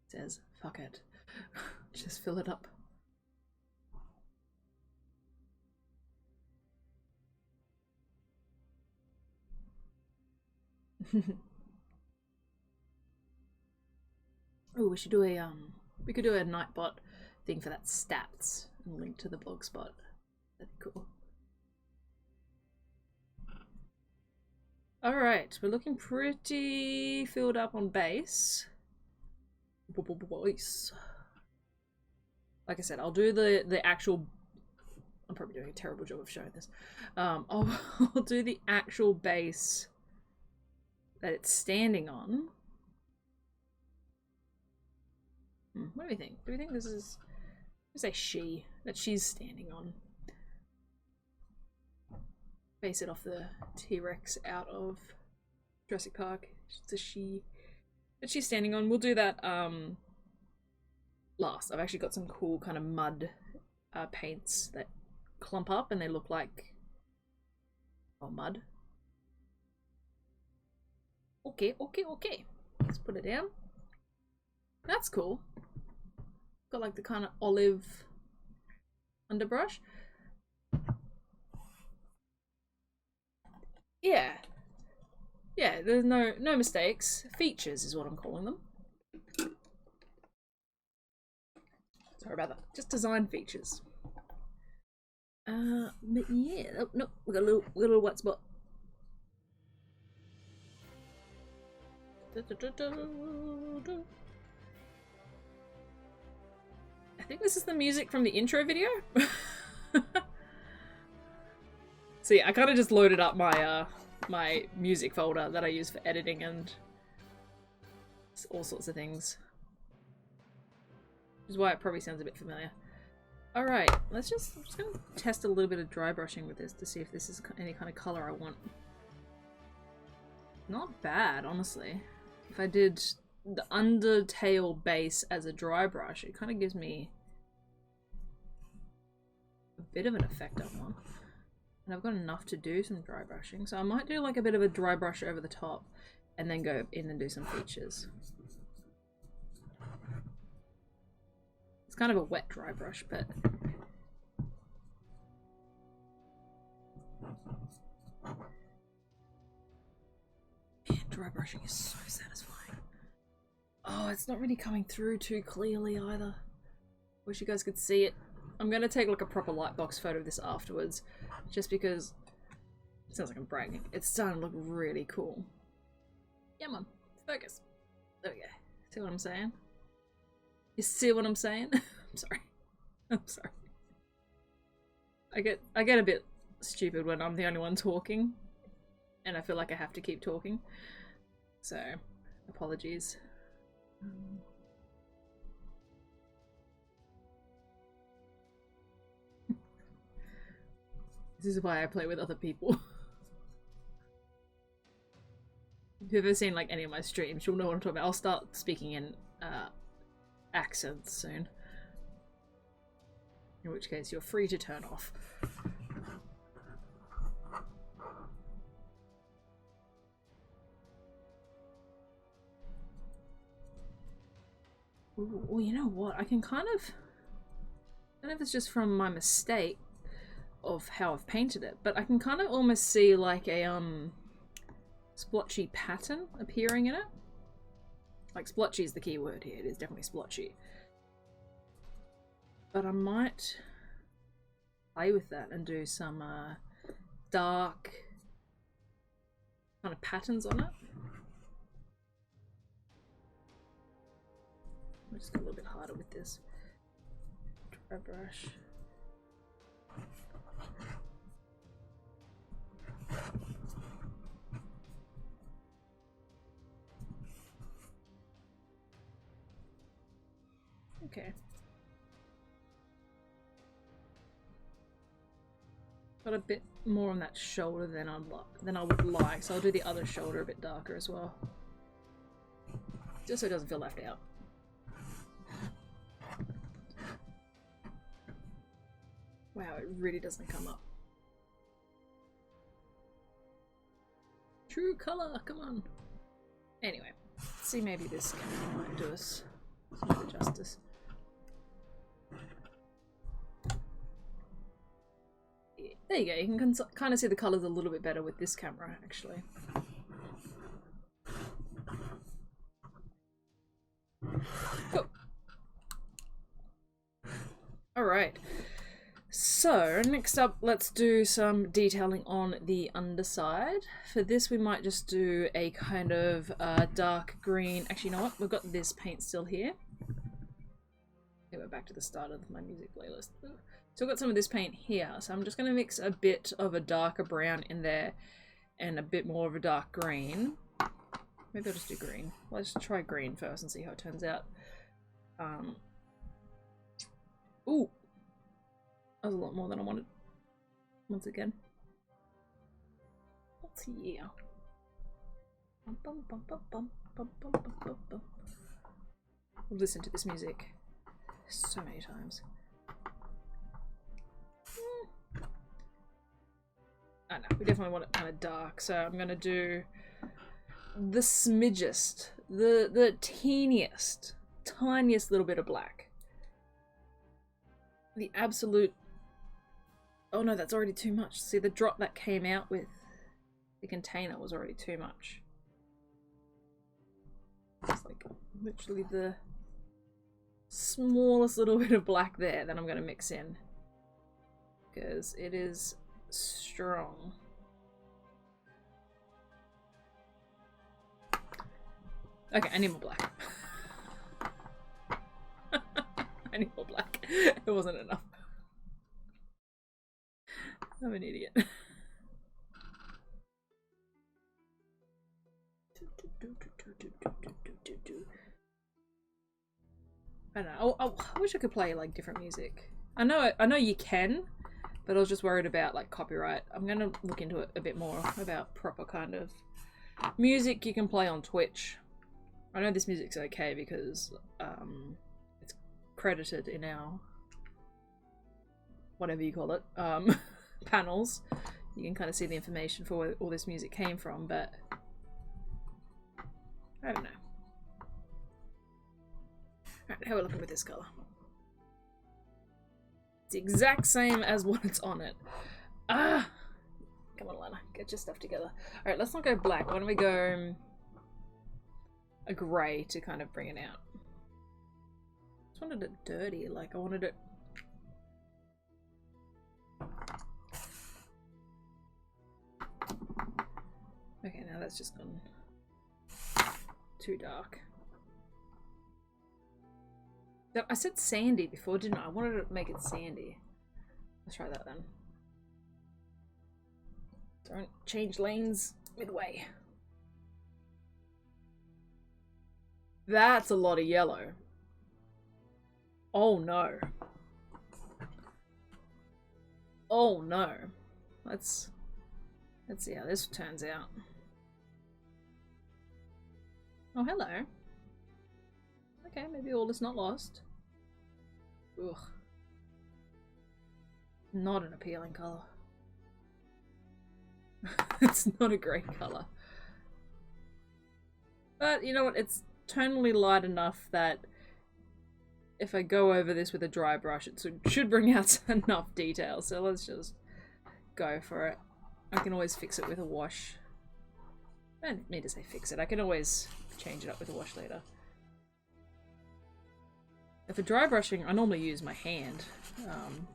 says, fuck it. Just fill it up. Oh, we should do a we could do a Nightbot thing for that stats and link to the blog spot. That'd be cool. Alright, we're looking pretty filled up on base. Like I said, I'll do the actual... I'm probably doing a terrible job of showing this. I'll do the actual base that it's standing on. What do we think? Do we think this is... Let's say she. That she's standing on. Base it off the T-Rex out of Jurassic Park. It's a she that she's standing on. We'll do that last. I've actually got some cool kind of mud paints that clump up and they look like mud. Okay. Let's put it down. That's cool. Got like the kind of olive underbrush. Yeah, there's no mistakes. Features is what I'm calling them. Sorry about that. Just design features. But yeah, oh, no, we got a little wet spot. I think this is the music from the intro video. So yeah, I kind of just loaded up my my music folder that I use for editing and all sorts of things. Which is why it probably sounds a bit familiar. Alright, I'm just gonna test a little bit of dry brushing with this to see if this is any kind of colour I want. Not bad, honestly. If I did the undertail base as a dry brush, it kind of gives me a bit of an effect I want. And I've got enough to do some dry brushing, so I might do like a bit of a dry brush over the top and then go in and do some features. It's kind of a wet dry brush, but man, dry brushing is so satisfying. Oh, it's not really coming through too clearly either. Wish you guys could see it. I'm gonna take like a proper lightbox photo of this afterwards, just because it sounds like I'm bragging. It's starting to look really cool. Yeah, man, focus. There we go. See what I'm saying? You see what I'm saying? I'm sorry. I'm sorry. I get a bit stupid when I'm the only one talking, and I feel like I have to keep talking. So, apologies. This is why I play with other people. If you've ever seen like any of my streams, you'll know what I'm talking about. I'll start speaking in accents soon. In which case, you're free to turn off. Ooh, well, you know what? I can kind of... I don't know if it's just from my mistake of how I've painted it, but I can kind of almost see like a splotchy pattern appearing in it. Like splotchy is the key word here. It is definitely splotchy. But I might play with that and do some dark kind of patterns on it. I'll just go a little bit harder with this dry brush. Okay. Got a bit more on that shoulder than I would like, so I'll do the other shoulder a bit darker as well. Just so it doesn't feel left out. Wow, it really doesn't come up. True colour, come on. Anyway, let's see, maybe this camera might do us some better justice. Yeah, there you go, you can kind of see the colours a little bit better with this camera, actually. Cool. Alright. So, next up, let's do some detailing on the underside. For this, we might just do a kind of dark green. Actually, you know what? We've got this paint still here. Okay, we're back to the start of my music playlist. So, I've got some of this paint here. So, I'm just going to mix a bit of a darker brown in there and a bit more of a dark green. Maybe I'll just do green. Let's try green first and see how it turns out. Ooh! That was a lot more than I wanted. Once again. What's here? I've listened to this music so many times. I know, we definitely want it kind of dark, so I'm gonna do the smidgest, the teeniest, tiniest little bit of black. The absolute... Oh no, that's already too much. See, the drop that came out with the container was already too much. It's like literally the smallest little bit of black there that I'm going to mix in. Because it is strong. Okay, I need more black. I need more black. It wasn't enough. I'm an idiot. I don't know. I wish I could play like different music. I know you can, but I was just worried about like copyright. I'm gonna look into it a bit more about proper kind of music you can play on Twitch. I know this music's okay because it's credited in our whatever you call it panels. You can kind of see the information for where all this music came from, but I don't know. Alright, how are we looking with this colour? It's the exact same as what it's on it. Ah! Come on, Alanna, get your stuff together. Alright, let's not go black. Why don't we go a grey to kind of bring it out? I just wanted it dirty, like I wanted it... Okay, now that's just gone too dark. I said sandy before, didn't I? I wanted to make it sandy. Let's try that then. Don't change lanes midway. That's a lot of yellow. Oh no. Oh no. Let's see how this turns out. Oh, hello. Okay, maybe all is not lost. Ugh. Not an appealing colour. It's not a great colour. But you know what, it's tonally light enough that if I go over this with a dry brush, it should bring out enough detail. So let's just go for it. I can always fix it with a wash. I don't need to say fix it. I can always change it up with a wash later. For dry brushing, I normally use my hand,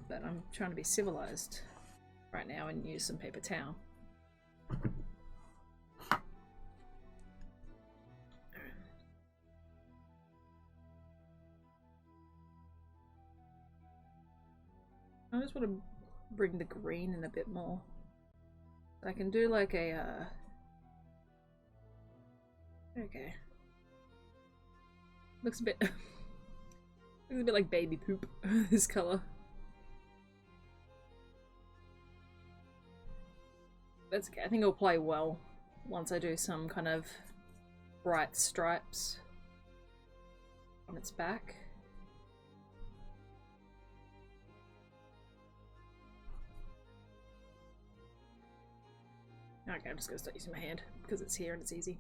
but I'm trying to be civilized right now and use some paper towel. I just want to bring the green in a bit more. I can do like a, okay. Looks a bit like baby poop, this colour. That's okay, I think it'll play well once I do some kind of bright stripes on its back. Okay, I'm just gonna start using my hand because it's here and it's easy.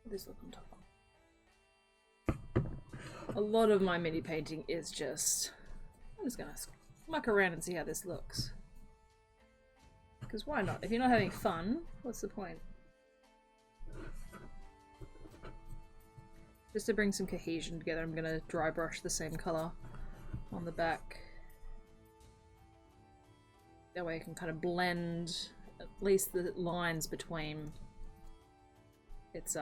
This look on top. A lot of my mini painting is just, I'm just gonna muck around and see how this looks. Because why not? If you're not having fun, what's the point? Just to bring some cohesion together, I'm gonna dry brush the same colour on the back. That way I can kind of blend at least the lines between its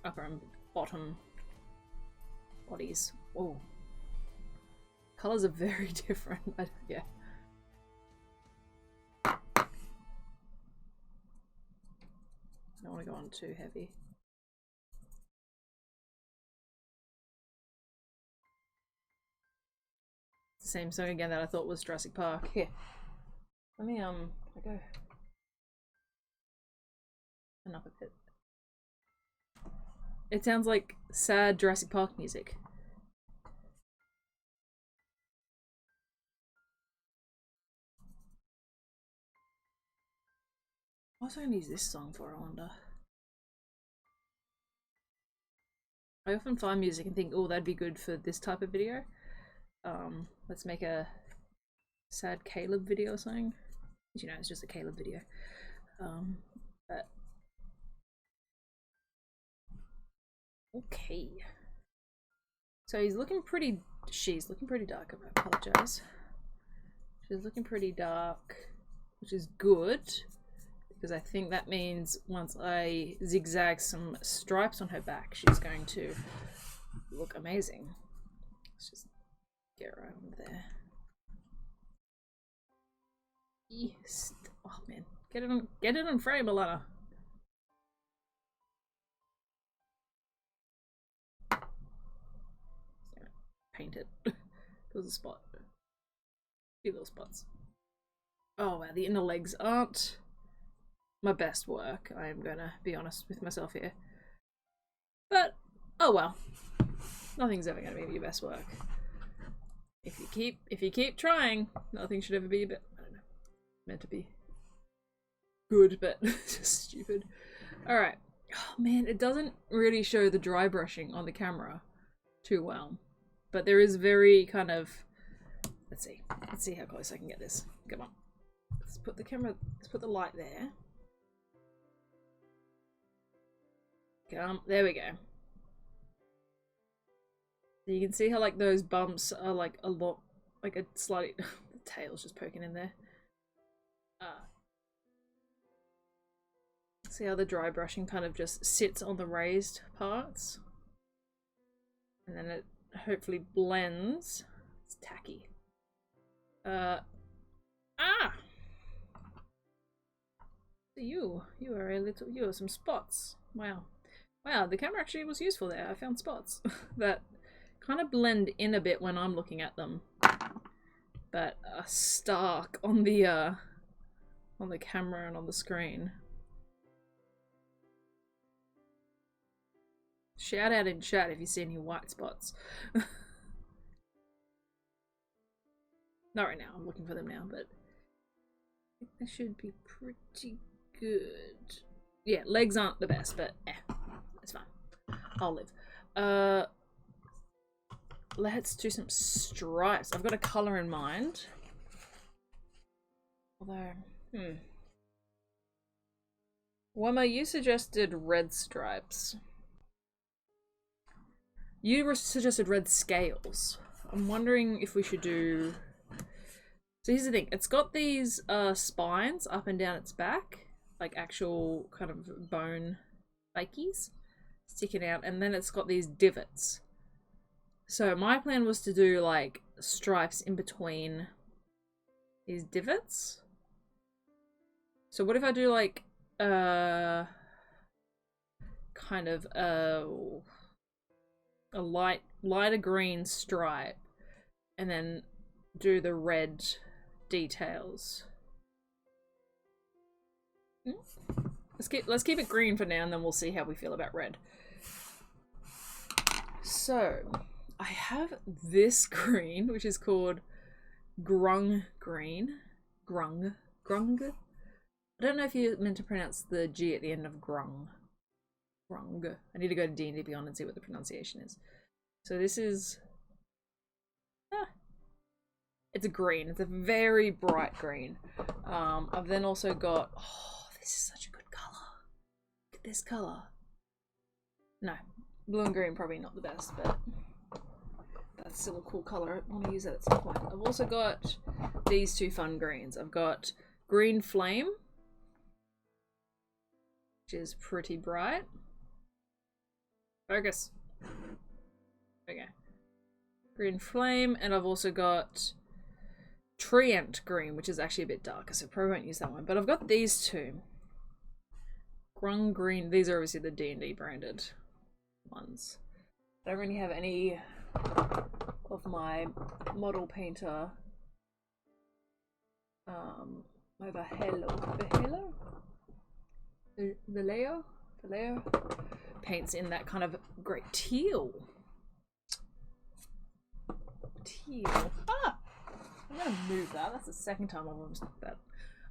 upper and bottom bodies. Oh, colours are very different. Yeah. I don't want to go on too heavy. It's the same song again that I thought was Jurassic Park. Here, let me I go enough of it. It sounds like sad Jurassic Park music. What was I gonna use this song for, I wonder? I often find music and think, oh, that'd be good for this type of video. Let's make a sad Caleb video or something. You know, it's just a Caleb video. But okay. So he's looking pretty, she's looking pretty dark, I apologize. She's looking pretty dark, which is good, because I think that means once I zigzag some stripes on her back, she's going to look amazing. Let's just get right on there. Yes. Oh man, get it on frame, Alanna. Paint it. There was a spot. A few little spots. Oh wow, the inner legs aren't my best work. I am gonna be honest with myself here. But oh well. Nothing's ever gonna be your best work. If you keep trying, nothing should ever be a bit, I don't know, meant to be good, but just stupid. Alright. Oh man, it doesn't really show the dry brushing on the camera too well. But there is very kind of, let's see how close I can get this. Come on. Let's put the light there. Come, there we go. So you can see how like those bumps are like a lot, like a slightly, the tail's just poking in there. See how the dry brushing kind of just sits on the raised parts? And then it hopefully blends. It's tacky. You are some spots. Wow. Wow, the camera actually was useful there. I found spots that kind of blend in a bit when I'm looking at them, but are stark on the camera and on the screen. Shout out in chat if you see any white spots. Not right now, I'm looking for them now, but I think they should be pretty good. Yeah, legs aren't the best, but it's fine. I'll live. Let's do some stripes. I've got a colour in mind. Although, Wema, you suggested red stripes. You suggested red scales. I'm wondering if we should do... So here's the thing. It's got these spines up and down its back. Like actual kind of bone spikies sticking out. And then it's got these divots. So my plan was to do like stripes in between these divots. So what if I do like kind of a lighter green stripe and then do the red details. Let's keep it green for now and then we'll see how we feel about red. So I have this green which is called grung green. Grung. I don't know if you're meant to pronounce the G at the end of grung. Grung. I need to go to D&D Beyond and see what the pronunciation is. So this is... it's a green. It's a very bright green. I've then also got... Oh, this is such a good colour. Look at this colour. No. Blue and green probably not the best, but... that's still a cool colour. I want to use that at some point. I've also got these two fun greens. I've got green flame, which is pretty bright. Focus. Okay. Green flame, and I've also got treant green, which is actually a bit darker, so probably won't use that one. But I've got these two. Grung green. These are obviously the D&D branded ones. I don't really have any of my model painter Vallejo paints in that kind of great teal. Ah! I'm gonna move that. That's the second time I've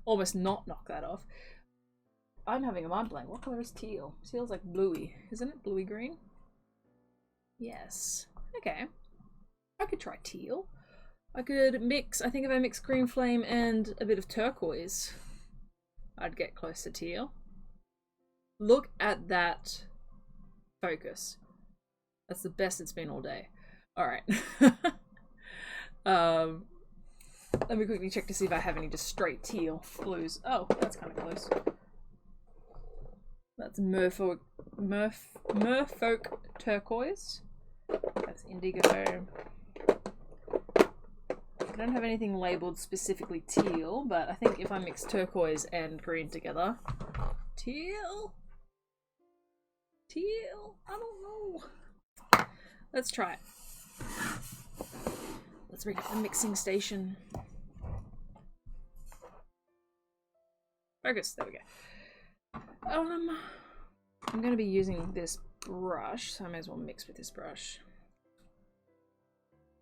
almost not knocked that off. I'm having a mind blank. What color is teal? Teal's like bluey, isn't it? Bluey green? Yes. Okay. I could try teal. I could mix, I think if I mix green flame and a bit of turquoise, I'd get close to teal. Look at that focus. That's the best it's been all day. Alright. Let me quickly check to see if I have any just straight teal blues. Oh, that's kind of close. That's merfolk turquoise. That's indigo. I don't have anything labelled specifically teal, but I think if I mix turquoise and green together... Teal? I don't know. Let's try it. Let's bring up the mixing station. Focus, there we go. I'm going to be using this brush, so I may as well mix with this brush.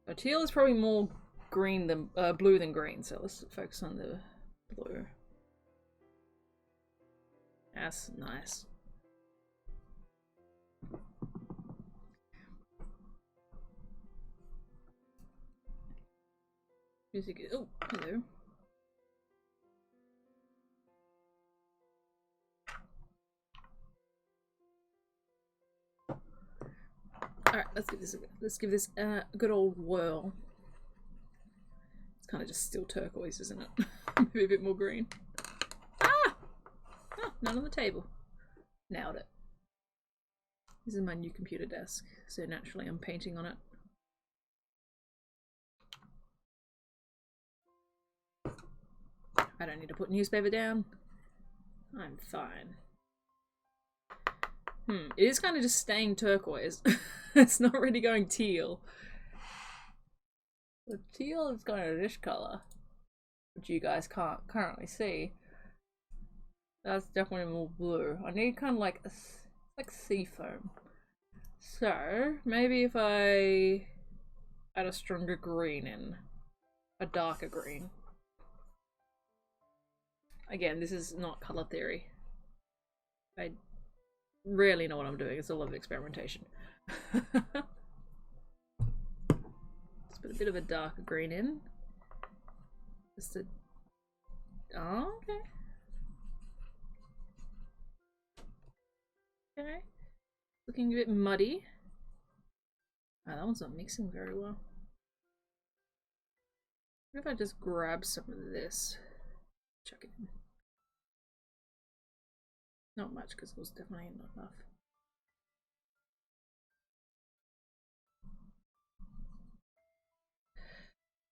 So teal is probably more green than blue than green, so let's focus on the blue. That's nice. Music. Oh, hello. Alright, let's give this a good old whirl. It's kind of just still turquoise, isn't it? Maybe a bit more green. Ah! Oh, none on the table. Nailed it. This is my new computer desk, so naturally I'm painting on it. I don't need to put newspaper down. I'm fine. It is kind of just staying turquoise. It's not really going teal. The teal is going to this colour, which you guys can't currently see. That's definitely more blue. I need kind of like sea foam. So, maybe if I add a stronger green in, a darker green. Again, this is not colour theory. I rarely know what I'm doing, it's a lot of experimentation. Let's put a bit of a darker green in. Just a... Oh, okay. Okay. Looking a bit muddy. Oh, that one's not mixing very well. What if I just grab some of this? Chuck it in. Not much, because it was definitely not enough.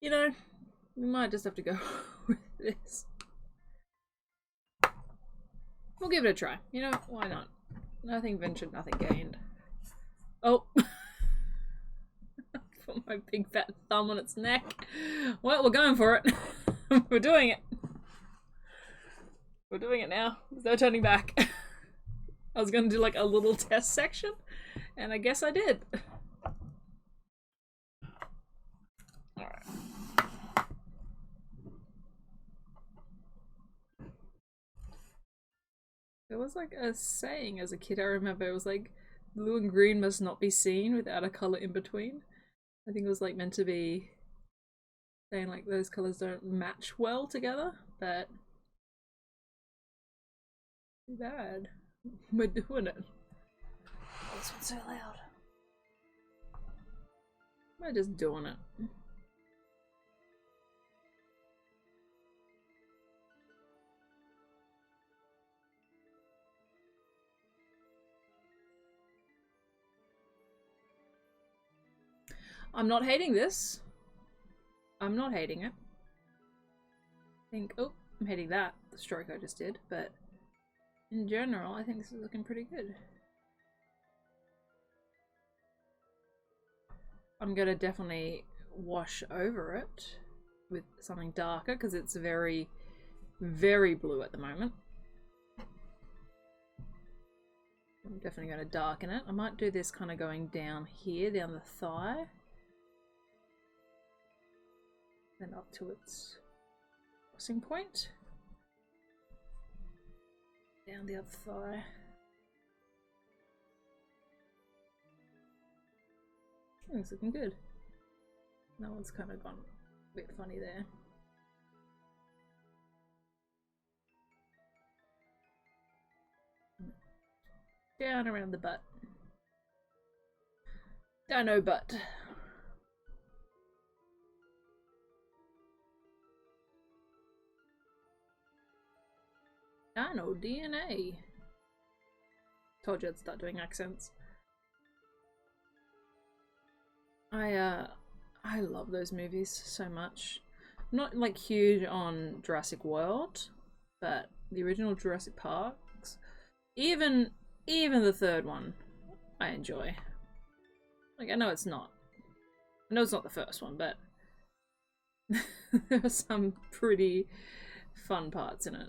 You know, we might just have to go with this. We'll give it a try. You know, why not? Nothing ventured, nothing gained. Oh! Put my big fat thumb on its neck. Well, we're going for it. We're doing it. We're doing it now. There's no turning back. I was gonna do like a little test section, and I guess I did. Alright. There was like a saying as a kid, I remember, it was like, blue and green must not be seen without a colour in between. I think it was like meant to be saying like those colours don't match well together, but too bad. We're doing it. Oh, this one's so loud. We're just doing it. I'm not hating this. I'm not hating it. I think, oh, I'm hating that, the stroke I just did, but in general, I think this is looking pretty good. I'm gonna definitely wash over it with something darker because it's very, very blue at the moment. I'm definitely going to darken it. I might do this kind of going down here, down the thigh. Then up to its crossing point. Down the other thigh. It's looking good. That one's kind of gone a bit funny there. Down around the butt. Dino butt. Dino DNA. Told you I'd start doing accents. I love those movies so much. Not like huge on Jurassic World, but the original Jurassic Parks, even the third one, I enjoy. Like, I know it's not the first one, but there are some pretty fun parts in it.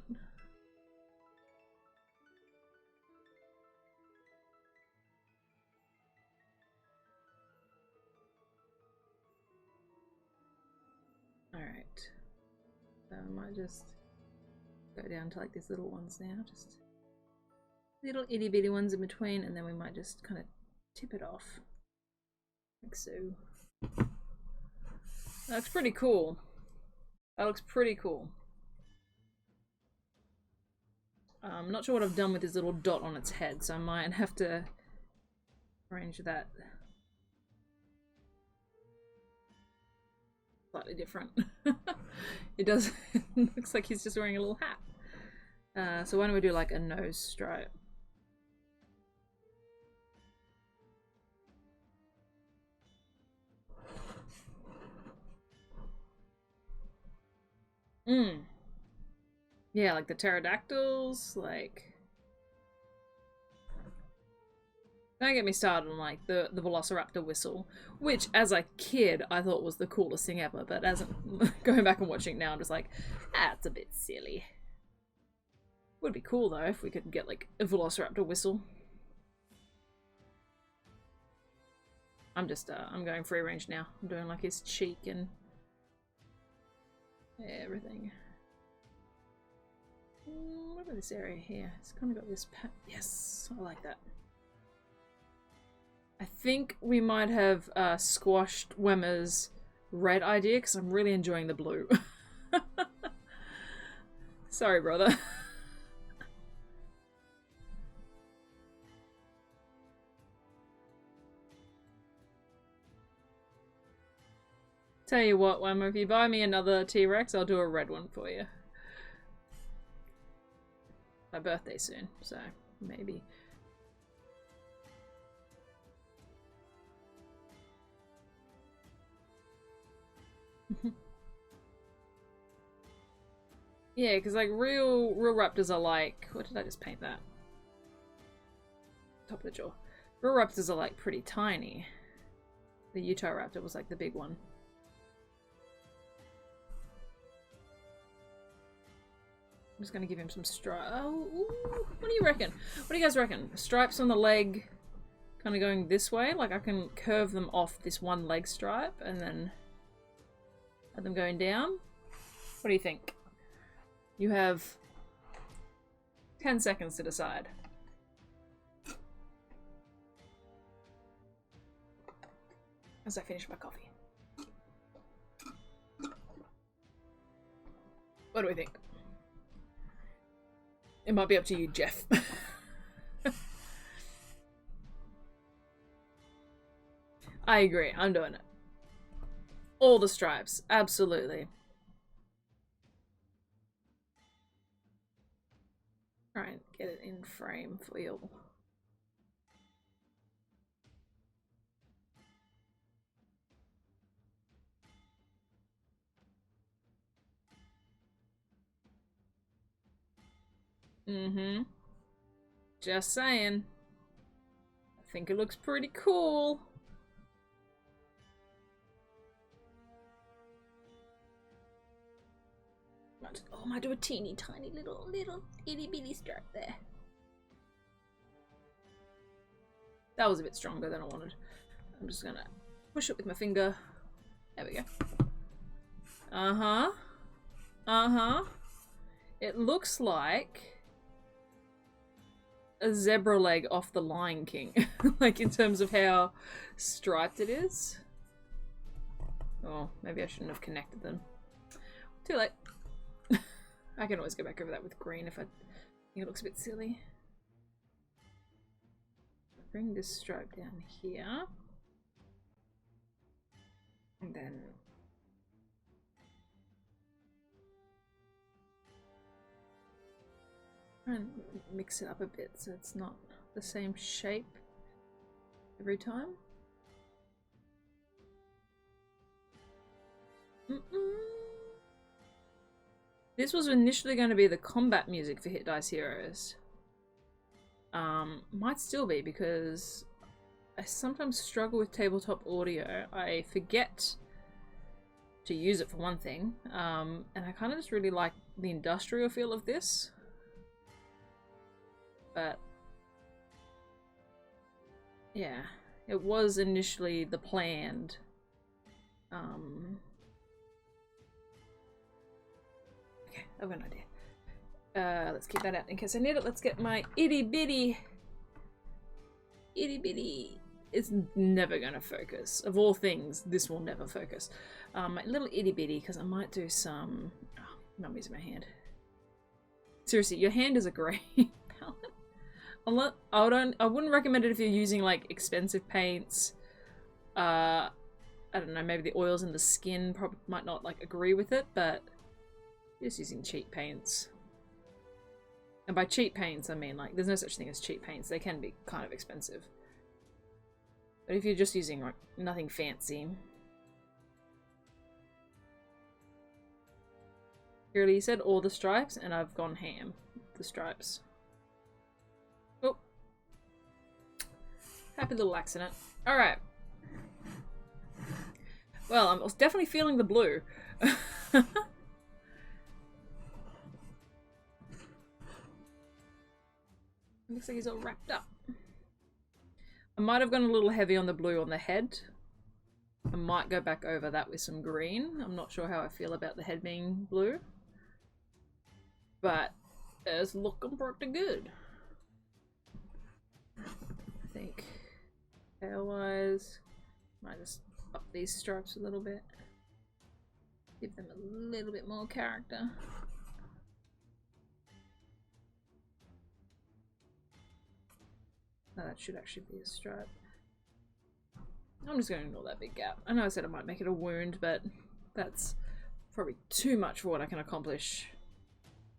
Alright. So I might just go down to like these little ones now, just little itty bitty ones in between, and then we might just kind of tip it off. Like so. That looks pretty cool. That looks pretty cool. I'm not sure what I've done with this little dot on its head, so I might have to arrange that slightly different. It does. It looks like he's just wearing a little hat. So why don't we do like a nose stripe? Yeah, like the pterodactyls, like... Don't get me started on like the Velociraptor whistle, which as a kid I thought was the coolest thing ever, but as going back and watching it now, I'm just like, that's a bit silly. Would be cool though if we could get like a Velociraptor whistle. I'm going free range now. I'm doing like his cheek and everything. What about this area here? It's kind of got this yes, I like that. I think we might have squashed Wemmer's red idea because I'm really enjoying the blue. Sorry, brother. Tell you what, Wemmer, if you buy me another T-Rex, I'll do a red one for you. My birthday soon, so maybe. Yeah, because like real raptors are like, what did I just paint that? Top of the jaw. Real raptors are like pretty tiny. The Utah raptor was like the big one. I'm just gonna give him some stripes. Oh, ooh, what do you reckon? What do you guys reckon? Stripes on the leg kind of going this way? Like I can curve them off this one leg stripe and then have them going down? What do you think? You have 10 seconds to decide. As I finish my coffee. What do we think? It might be up to you, Jeff. I agree, I'm doing it. All the stripes, absolutely. Try and get it in frame for you. Mm-hmm. Just saying. I think it looks pretty cool. Oh, I might do a teeny tiny little itty bitty stripe there. That was a bit stronger than I wanted. I'm just gonna push it with my finger. There we go. Uh-huh. Uh-huh. It looks like a zebra leg off the Lion King. Like in terms of how striped it is. Oh, maybe I shouldn't have connected them. Too late. I can always go back over that with green if I think it looks a bit silly. Bring this stripe down here. And then try and mix it up a bit so it's not the same shape every time. This was initially going to be the combat music for Hit Dice Heroes. Might still be because I sometimes struggle with tabletop audio. I forget to use it for one thing, and I kind of just really like the industrial feel of this. But yeah, it was initially the planned. Okay, I've got an idea. Let's keep that out in case I need it. Let's get my itty bitty. It's never gonna focus. Of all things, this will never focus. My little itty bitty, because I might do some. Oh, I'm using my hand. Seriously, your hand is a grey palette. I wouldn't recommend it if you're using like expensive paints. I don't know. Maybe the oils in the skin probably might not like agree with it, but just using cheap paints. And by cheap paints, I mean like there's no such thing as cheap paints. They can be kind of expensive. But if you're just using like nothing fancy. Really, you said all the stripes, and I've gone ham. The stripes. Oh. Happy little accident. Alright. Well, I'm definitely feeling the blue. Looks like he's all wrapped up. I might have gone a little heavy on the blue on the head. I might go back over that with some green. I'm not sure how I feel about the head being blue. But it's looking pretty good. I think tail-wise, might just up these stripes a little bit. Give them a little bit more character. Oh, that should actually be a stripe. I'm just going to ignore that big gap. I know I said I might make it a wound, but that's probably too much for what I can accomplish.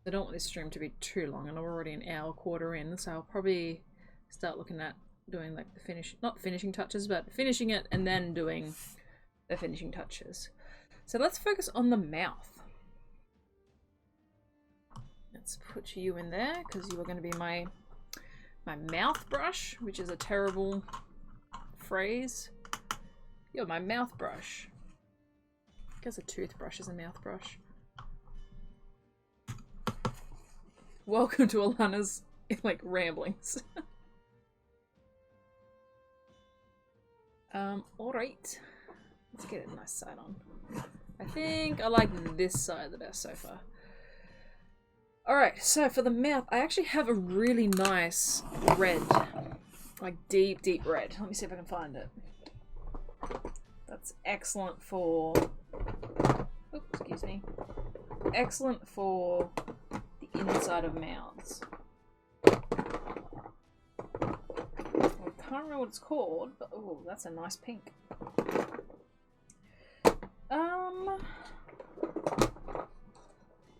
I don't want this stream to be too long, and I'm already an hour quarter in, so I'll probably start looking at doing like the not finishing touches, but finishing it and then doing the finishing touches. So let's focus on the mouth. Let's put you in there because you are going to be my mouth brush, which is a terrible phrase. You're my mouth brush. I guess a toothbrush is a mouth brush. Welcome to Alanna's like ramblings. Alright. Let's get a nice side on. I think I like this side the best so far. Alright, so for the mouth, I actually have a really nice red. Like deep, deep red. Let me see if I can find it. That's excellent for... Oops, excuse me. Excellent for the inside of mouths. I can't remember what it's called, but oh, that's a nice pink.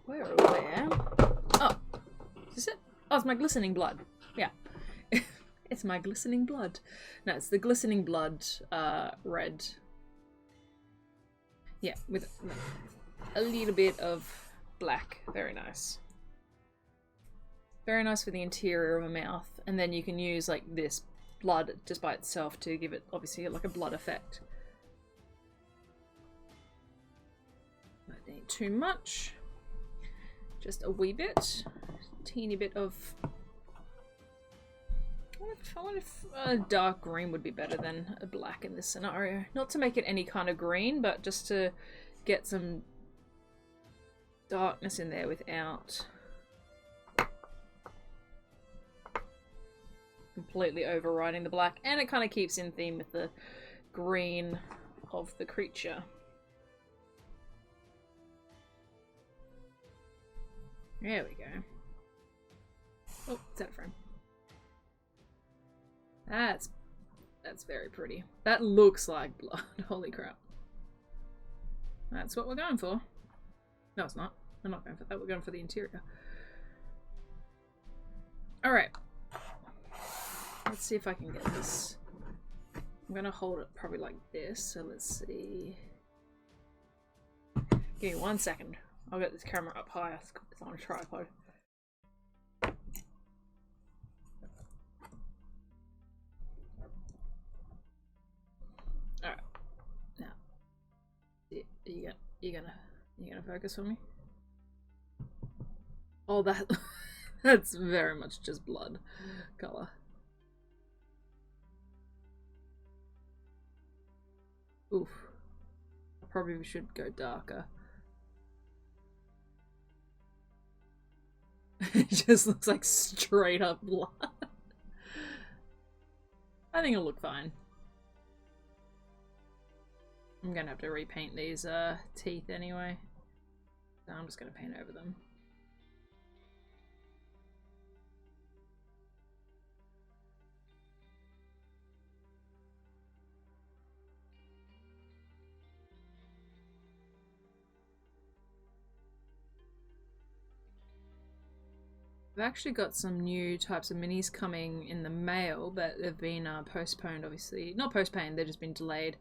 Where? Oh, is this it? Oh, it's my glistening blood. Yeah. It's my glistening blood. No, it's the glistening blood red. Yeah, with a little bit of black. Very nice. Very nice for the interior of a mouth. And then you can use like this blood just by itself to give it obviously like a blood effect. Don't need too much. Just a wee bit. Teeny bit of... I wonder if a dark green would be better than a black in this scenario. Not to make it any kind of green, but just to get some darkness in there without completely overriding the black. And it kind of keeps in theme with the green of the creature. There we go. Oh, it's out of frame. That's very pretty. That looks like blood. Holy crap. That's what we're going for. No, it's not. We're not going for that. We're going for the interior. Alright. Let's see if I can get this. I'm going to hold it probably like this. So let's see. Give me 1 second. I'll get this camera up higher. It's on a tripod. Alright. Now. You gonna focus for me? Oh, that's very much just blood color. Oof. I probably should go darker. It just looks like straight up blood. I think it'll look fine. I'm gonna have to repaint these teeth anyway. So I'm just gonna paint over them. I've actually got some new types of minis coming in the mail, but they've been postponed, obviously. Not postponed, they've just been delayed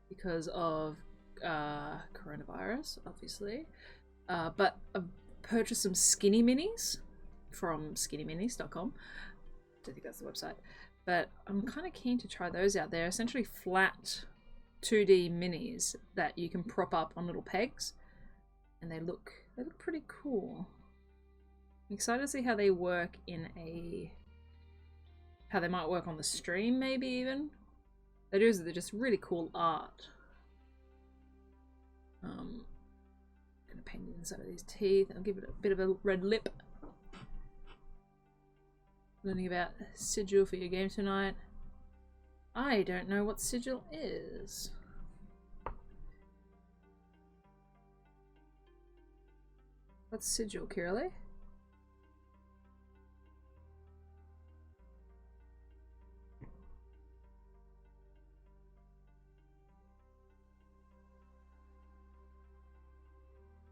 because of coronavirus, obviously. But I've purchased some skinny minis from skinnyminis.com. I don't think that's the website. But I'm kind of keen to try those out. They're essentially flat 2D minis that you can prop up on little pegs. And they look pretty cool. I'm excited to see how they work in a how they might work on the stream, maybe even. They're just really cool art. Gonna paint the inside of these teeth. I'll give it a bit of a red lip. Learning about sigil for your game tonight. I don't know what sigil is. What's sigil, Kiralee?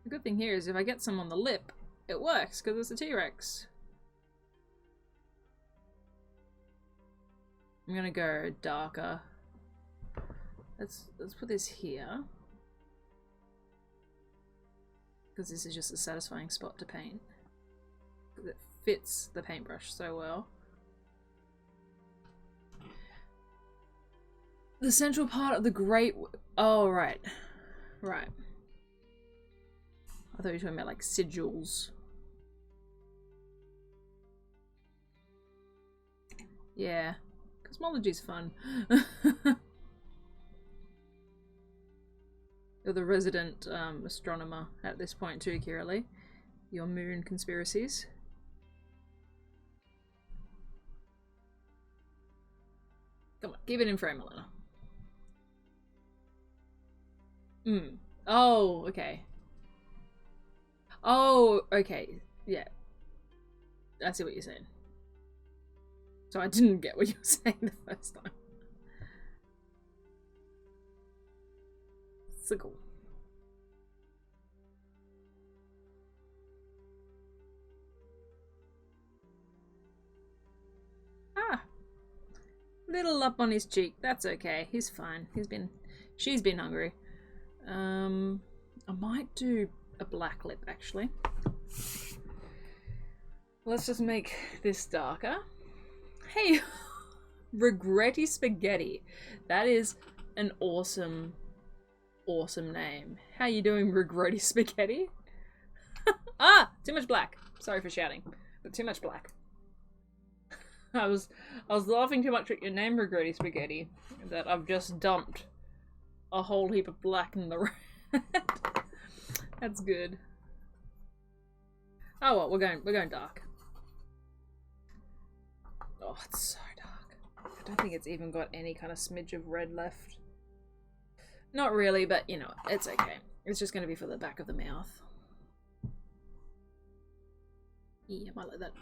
The good thing here is if I get some on the lip, it works because it's a T-Rex. I'm gonna go darker. Let's put this here. Because this is just a satisfying spot to paint. Because it fits the paintbrush so well. The central part of the great... Oh, right. Right. I thought you were talking about like sigils. Yeah. Cosmology's fun. You're the resident astronomer at this point too, Kiralee. Your moon conspiracies. Come on, keep it in frame, Alanna. Oh, okay. Oh, okay. Yeah. I see what you're saying. So I didn't get what you were saying the first time. So cool. Ah! Little up on his cheek. That's okay. He's fine. She's been hungry. I might do a black lip actually. Let's just make this darker. Hey! Regretty Spaghetti. That is an awesome name. How you doing, Regretty Spaghetti? Ah! Too much black. Sorry for shouting. But too much black. I was laughing too much at your name, Regretty Spaghetti, that I've just dumped a whole heap of black in the red. That's good. Oh well, we're going dark. Oh, it's so dark. I don't think it's even got any kind of smidge of red left. Not really, but you know, it's okay. It's just going to be for the back of the mouth. Yeah, I might let that.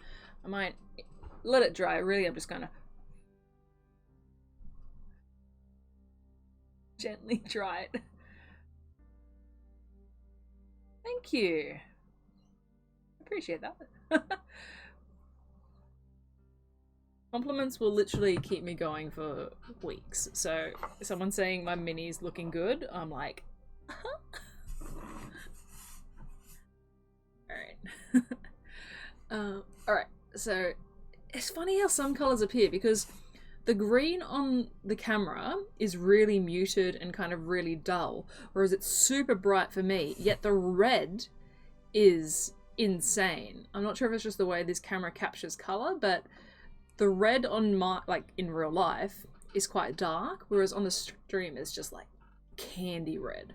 I might let it dry. Really, I'm just going to gently dry it. Thank you. Appreciate that. Compliments will literally keep me going for weeks. So someone saying my mini's looking good, I'm like, alright. Alright, so it's funny how some colours appear because the green on the camera is really muted and kind of really dull, whereas it's super bright for me, yet the red is insane. I'm not sure if it's just the way this camera captures colour, but the red on my, like in real life, is quite dark, whereas on the stream it's just like candy red.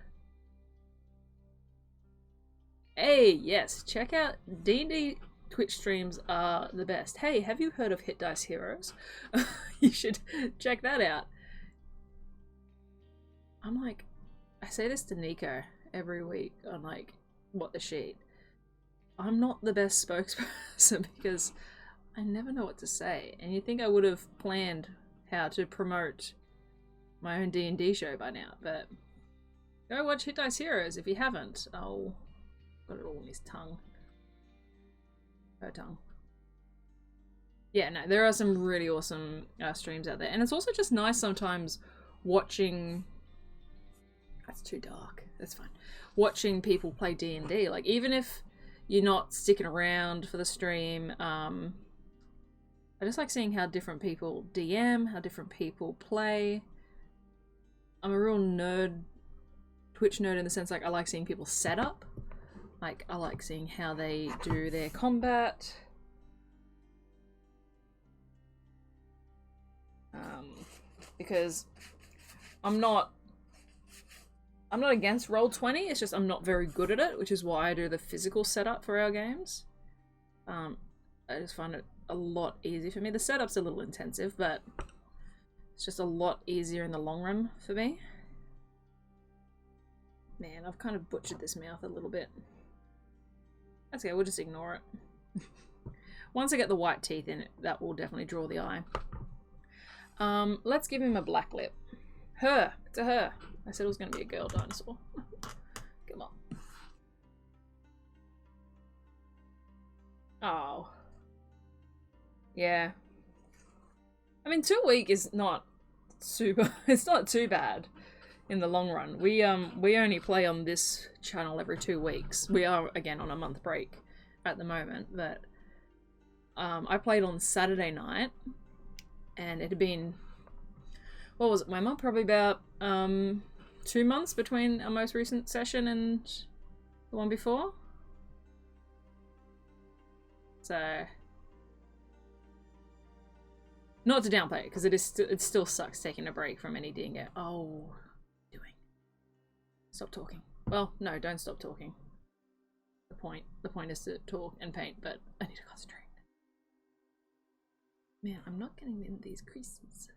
Hey, yes, check out D&D Twitch streams are the best. Hey, have you heard of Hit Dice Heroes? You should check that out. I'm like, I say this to Nico every week on like, What the Sheet. I'm not the best spokesperson because I never know what to say. And you'd think I would have planned how to promote my own D&D show by now, but go watch Hit Dice Heroes if you haven't. Oh, got it all in his tongue. Her tongue. Yeah, no, there are some really awesome streams out there. And it's also just nice sometimes watching... That's too dark. That's fine. Watching people play D&D. Like, even if you're not sticking around for the stream, I just like seeing how different people DM, how different people play. I'm a real nerd, Twitch nerd in the sense like I like seeing people set up. Like, I like seeing how they do their combat. Because I'm not against Roll20, it's just I'm not very good at it, which is why I do the physical setup for our games. I just find it a lot easier for me. The setup's a little intensive, but it's just a lot easier in the long run for me. Man, I've kind of butchered this mouth a little bit. That's okay, we'll just ignore it. Once I get the white teeth in it, that will definitely draw the eye. Let's give him a black lip. Her! It's a her. I said it was going to be a girl dinosaur. Come on. Oh. Yeah. I mean, 2 weeks is not super... It's not too bad in the long run. We only play on this channel every 2 weeks. We are, again, on a month break at the moment, but... I played on Saturday night, and it had been... What was it, Wemma? Probably about 2 months between our most recent session and the one before. So, not to downplay it, because it still sucks taking a break from any D&D. Oh, doing. Stop talking. Well, no, don't stop talking. The point is to talk and paint, but I need to concentrate. Man, I'm not getting in these creases.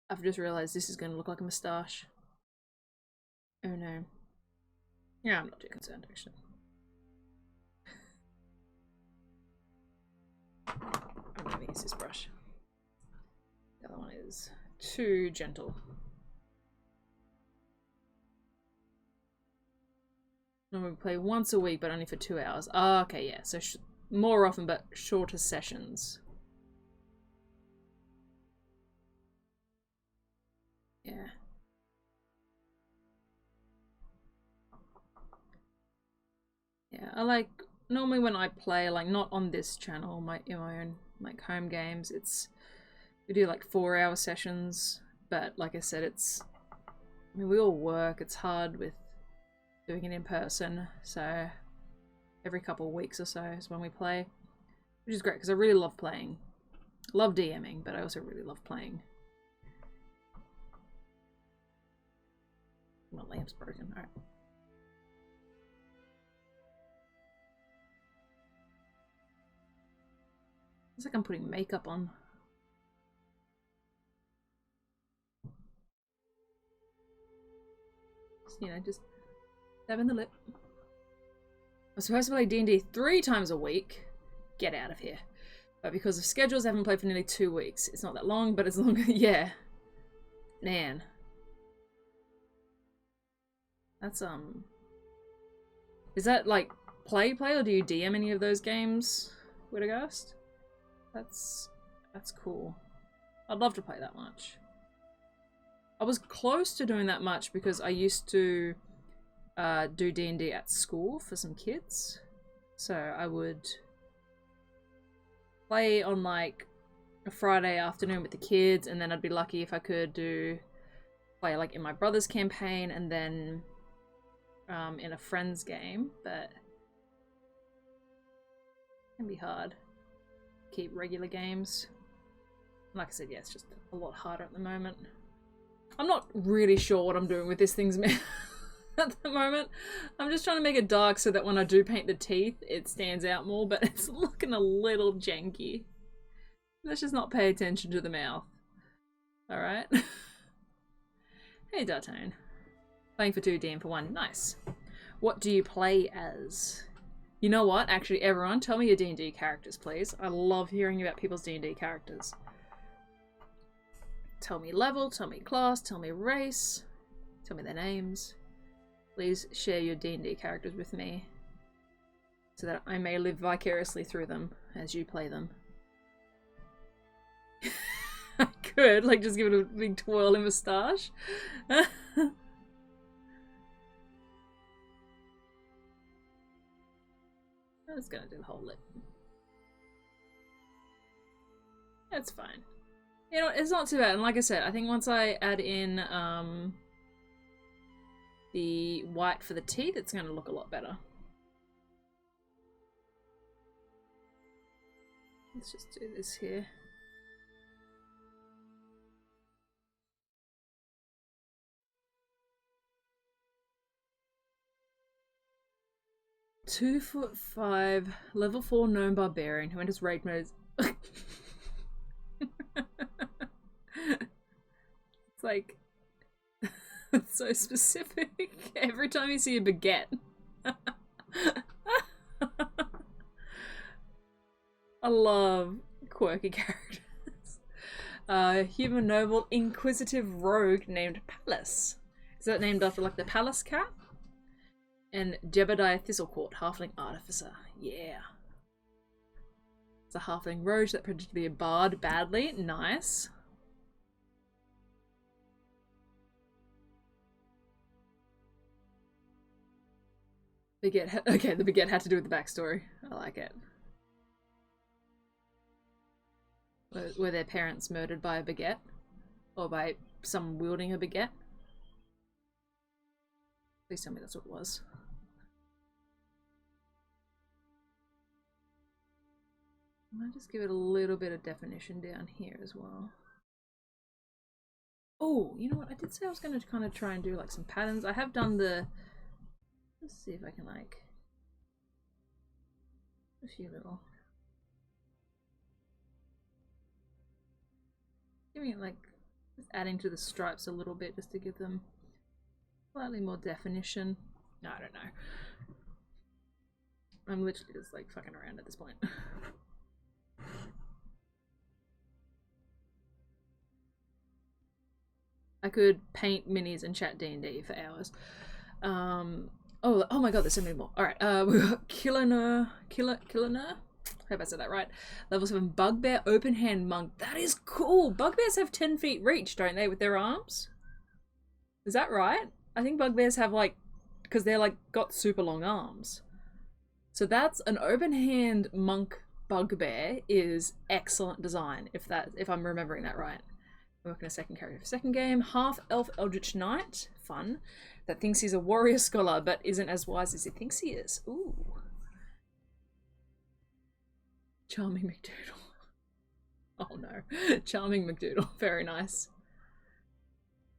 I've just realised this is going to look like a moustache. Oh no. Yeah, I'm not too concerned actually. I'm going to use this brush. The other one is too gentle. Normally we play once a week, but only for 2 hours. Oh, okay, yeah. So more often, but shorter sessions. Yeah. Yeah, I like, normally when I play, like not on this channel, in my own like home games, we do like 4-hour sessions, but like I said, I mean, we all work, it's hard with doing it in person, so every couple of weeks or so is when we play, which is great because I really love playing. Love DMing, but I also really love playing. My lamp's broken. Alright. It's like I'm putting makeup on. Just, you know, just dabbing the lip. I'm supposed to play D&D 3 times a week. Get out of here. But because of schedules, I haven't played for nearly 2 weeks. It's not that long, but it's longer. Yeah. Man. That's, is that, like, play, or do you DM any of those games, Widogast? That's cool. I'd love to play that much. I was close to doing that much because I used to do D&D at school for some kids. So I would play on, like, a Friday afternoon with the kids, and then I'd be lucky if I could play, like, in my brother's campaign, and then in a friend's game, but it can be hard. Keep regular games. Like I said, yeah, it's just a lot harder at the moment. I'm not really sure what I'm doing with this thing's mouth at the moment. I'm just trying to make it dark so that when I do paint the teeth, it stands out more, but it's looking a little janky. Let's just not pay attention to the mouth. Alright? Hey, Dartone. Playing for 2, DM for 1. Nice. What do you play as? You know what? Actually, everyone, tell me your D&D characters, please. I love hearing about people's D&D characters. Tell me level, tell me class, tell me race, tell me their names. Please share your D&D characters with me so that I may live vicariously through them as you play them. I could, like, just give it a big twirly moustache. I'm just gonna do the whole lip. That's fine. You know, it's not too bad. And like I said, I think once I add in the white for the teeth, it's gonna look a lot better. Let's just do this here. "2'5", level 4 gnome barbarian who enters raid mode. It's like, it's so specific. Every time you see a baguette. I love quirky characters. Human noble inquisitive rogue named Palace. Is that named after like the palace cat? And Jebediah Thistlecourt, halfling artificer. Yeah. It's a halfling rogue that pretended to be a bard badly. Nice. Baguette. Okay, the baguette had to do with the backstory. I like it. Were their parents murdered by a baguette? Or by someone wielding a baguette? Please tell me that's what it was. I might just give it a little bit of definition down here as well. Oh, you know what? I did say I was going to kind of try and do like some patterns. I have done the... Let's see if I can like... a few little... Giving it like... just adding to the stripes a little bit just to give them slightly more definition. No, I don't know. I'm literally just like fucking around at this point. I could paint minis and chat D&D for hours. Oh my god, there's so many more. Alright, we've got Killerner. Hope I said that right. Level 7 Bugbear Open Hand Monk. That is cool! Bugbears have 10 feet reach, don't they, with their arms? Is that right? I think bugbears have like, because they're like got super long arms. So that's an open hand monk bugbear is excellent design, if I'm remembering that right. I'm working a second character for second game. Half elf eldritch knight, fun. That thinks he's a warrior scholar but isn't as wise as he thinks he is. Ooh. Charming McDoodle. Oh no. Charming McDoodle. Very nice.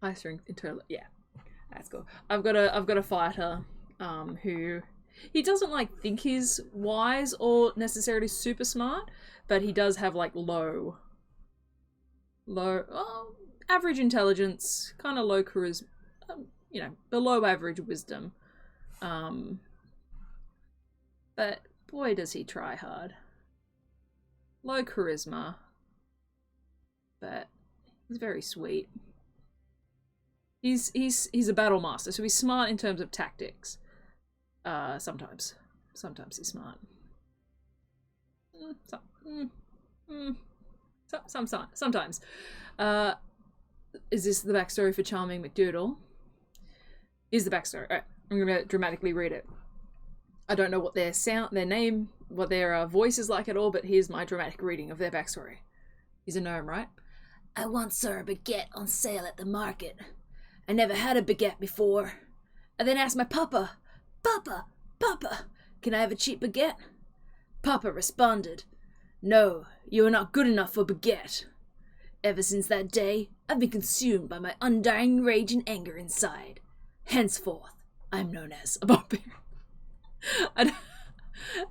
High strength internal. Yeah. That's cool. I've got a fighter who he doesn't like think he's wise or necessarily super smart, but he does have like low average intelligence, kind of low charisma, you know, below average wisdom. But boy does he try hard. Low charisma, but he's very sweet. He's a battle master, so he's smart in terms of tactics. Sometimes he's smart. Sometimes. Is this the backstory for Charming McDoodle? Is the backstory? Alright, I'm gonna dramatically read it. I don't know what their name, what their voice is like at all, but here's my dramatic reading of their backstory. He's a gnome, right? I once saw a baguette on sale at the market. I never had a baguette before. I then asked my papa, Papa, can I have a cheap baguette? Papa responded, no, you are not good enough for baguette. Ever since that day, I've been consumed by my undying rage and anger inside. Henceforth, I'm known as a barbarian. I thought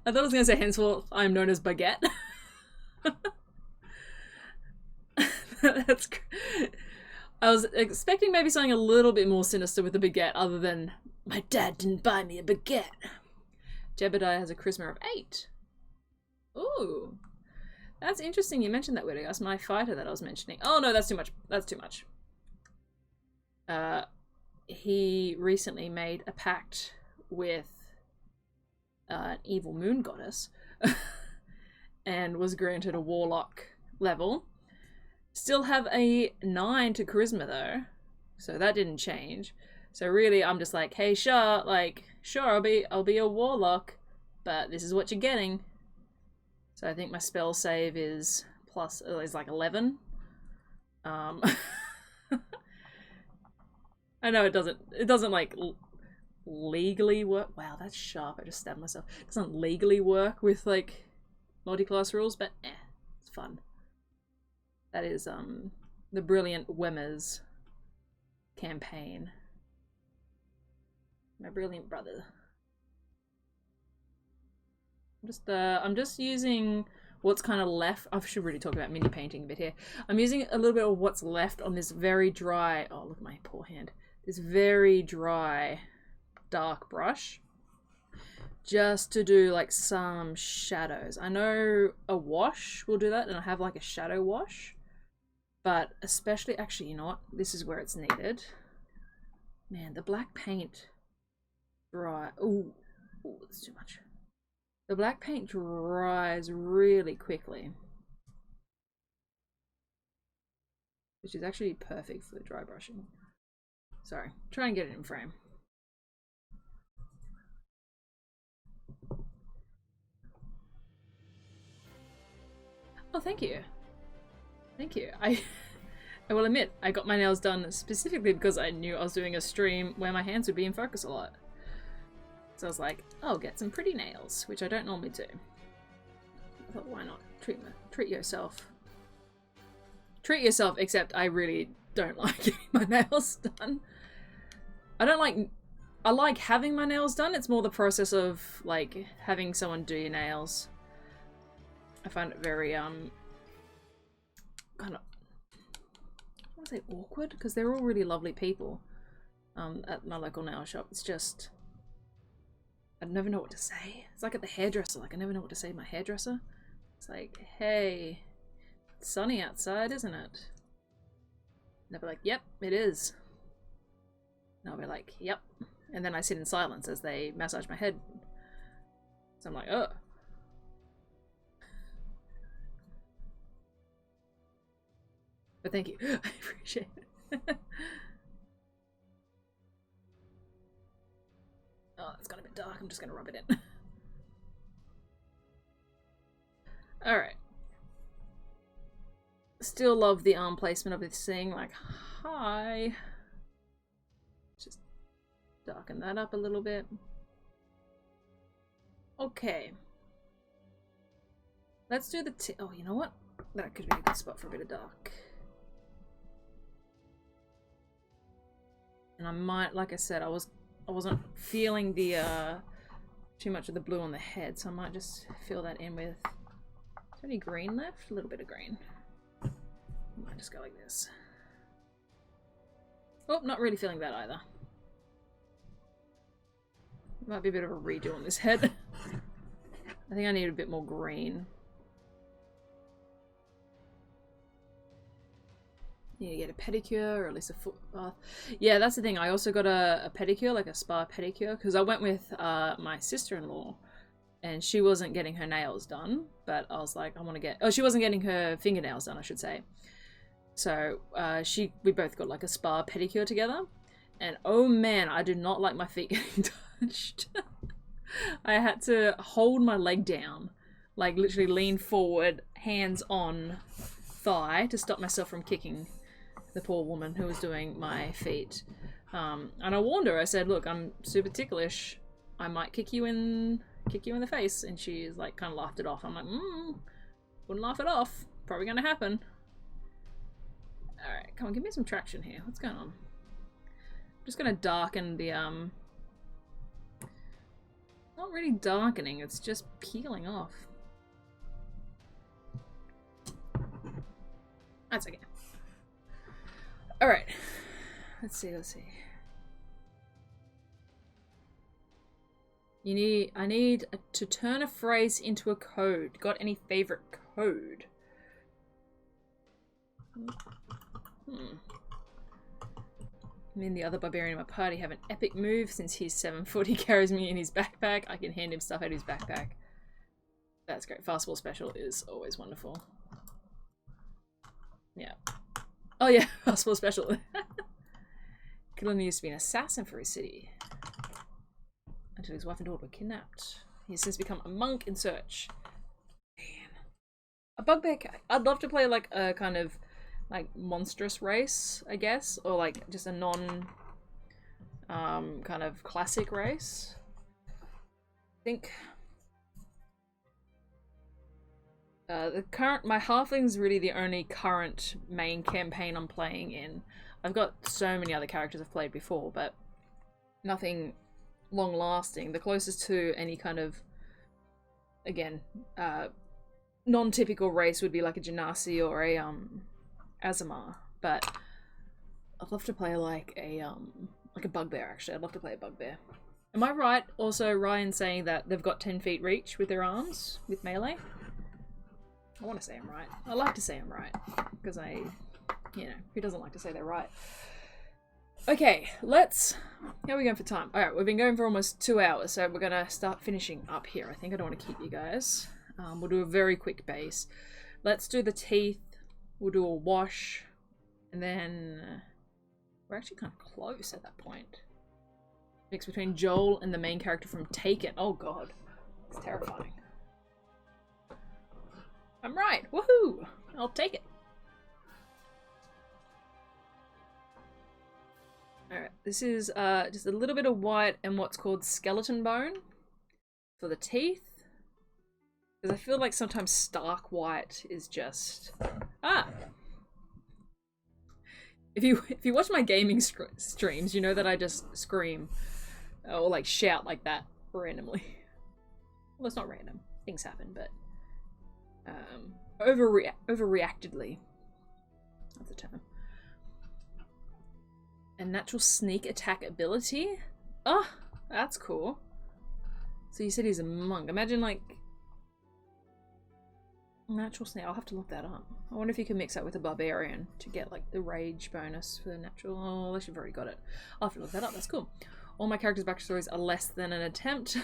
I was going to say henceforth, I'm known as baguette. That's great. I was expecting maybe something a little bit more sinister with the baguette other than, my dad didn't buy me a baguette. Jebediah has a charisma of 8. Ooh. That's interesting you mentioned that, Widow. That's my fighter that I was mentioning. Oh no, that's too much. That's too much. He recently made a pact with an evil moon goddess and was granted a warlock level. Still have a 9 to charisma though, so that didn't change. So really, I'm just like, hey, sure, I'll be a warlock, but this is what you're getting. So I think my spell save is like 11. I know it doesn't like legally work. Wow, that's sharp. I just stabbed myself. It doesn't legally work with like multi-class rules, but fun. That is the brilliant Wemmers campaign. My brilliant brother. I'm just using what's kind of left. I should really talk about mini painting a bit here. I'm using a little bit of what's left on this very dry, oh look at my poor hand, this very dry dark brush, just to do like some shadows. I know a wash will do that, and I have like a shadow wash, but especially, actually, you know what, this is where it's needed. Man, the black paint dry, ooh, that's too much. The black paint dries really quickly, which is actually perfect for the dry brushing. Sorry, try and get it in frame. Oh, thank you. Thank you. I will admit, I got my nails done specifically because I knew I was doing a stream where my hands would be in focus a lot. So I was like, I'll get some pretty nails, which I don't normally do. I thought, why not? Treat yourself. Treat yourself, except I really don't like getting my nails done. I like having my nails done. It's more the process of like having someone do your nails. I find it very kind of, I want to say awkward, because they're all really lovely people at my local nail shop. It's just, I never know what to say. It's like at the hairdresser, like I never know what to say to my hairdresser. It's like, hey, it's sunny outside, isn't it? And they'll be like, yep, it is. And I'll be like, yep. And then I sit in silence as they massage my head. So I'm like, oh. But thank you. I appreciate it. Oh, that's got a bit dark. I'm just going to rub it in. Alright. Still love the arm placement of this thing. Like, hi. Just darken that up a little bit. Okay. Let's do the oh, you know what? That could be a good spot for a bit of dark. And I might, like I said, I wasn't feeling the too much of the blue on the head, so I might just fill that in with, is there any green left? A little bit of green. I might just go like this. Oh, not really feeling that either. Might be a bit of a redo on this head. I think I need a bit more green. Need to get a pedicure, or at least a foot bath. Yeah, that's the thing. I also got a pedicure, like a spa pedicure, because I went with my sister-in-law, and she wasn't getting her nails done, but I was like, I want to get... Oh, she wasn't getting her fingernails done, I should say. So we both got like a spa pedicure together, and oh man, I do not like my feet getting touched. I had to hold my leg down, like literally lean forward, hands on thigh, to stop myself from kicking the poor woman who was doing my feet. And I warned her. I said, look, I'm super ticklish. I might kick you in the face. And she's like, kind of laughed it off. I'm like, wouldn't laugh it off. Probably gonna happen. Alright, come on, give me some traction here. What's going on? I'm just gonna darken the, not really darkening, it's just peeling off. That's okay. Alright. Let's see. I need to turn a phrase into a code. Got any favorite code? Me and the other barbarian in my party have an epic move. Since he's 7 foot, he carries me in his backpack. I can hand him stuff out of his backpack. That's great. Fastball special is always wonderful. Yeah. Oh yeah, fastball special. Killen used to be an assassin for his city, until his wife and daughter were kidnapped. He has since become a monk in search. Man. A bugbear cat. I'd love to play like a kind of like monstrous race, I guess, or like just a non kind of classic race. I think My halfling's really the only current main campaign I'm playing in. I've got so many other characters I've played before, but nothing long lasting. The closest to any kind of, again, non-typical race would be like a Genasi or a Azamar, but I'd love to play like a bugbear. Actually, I'd love to play a bugbear. Am I right? Also, Ryan saying that they've got 10 feet reach with their arms with melee. I want to say I'm right. I like to say I'm right because who doesn't like to say they're right? Okay, how are we going for time? Alright, we've been going for almost 2 hours, so we're going to start finishing up here. I think I don't want to keep you guys. We'll do a very quick base. Let's do the teeth. We'll do a wash. And then we're actually kind of close at that point. Mix between Joel and the main character from Taken. Oh god. It's terrifying. I'm right. Woohoo! I'll take it. Alright, this is just a little bit of white and what's called skeleton bone for the teeth. Because I feel like sometimes stark white is just... If you watch my gaming streams, you know that I just scream or like shout like that randomly. Well, it's not random. Things happen, but overreactedly. That's the term. A natural sneak attack ability? Oh, that's cool. So you said he's a monk. Imagine like natural sneak. I'll have to look that up. I wonder if you can mix that with a barbarian to get like the rage bonus for natural. Oh, unless you've already got it. I'll have to look that up. That's cool. All my characters' backstories are less than an attempt.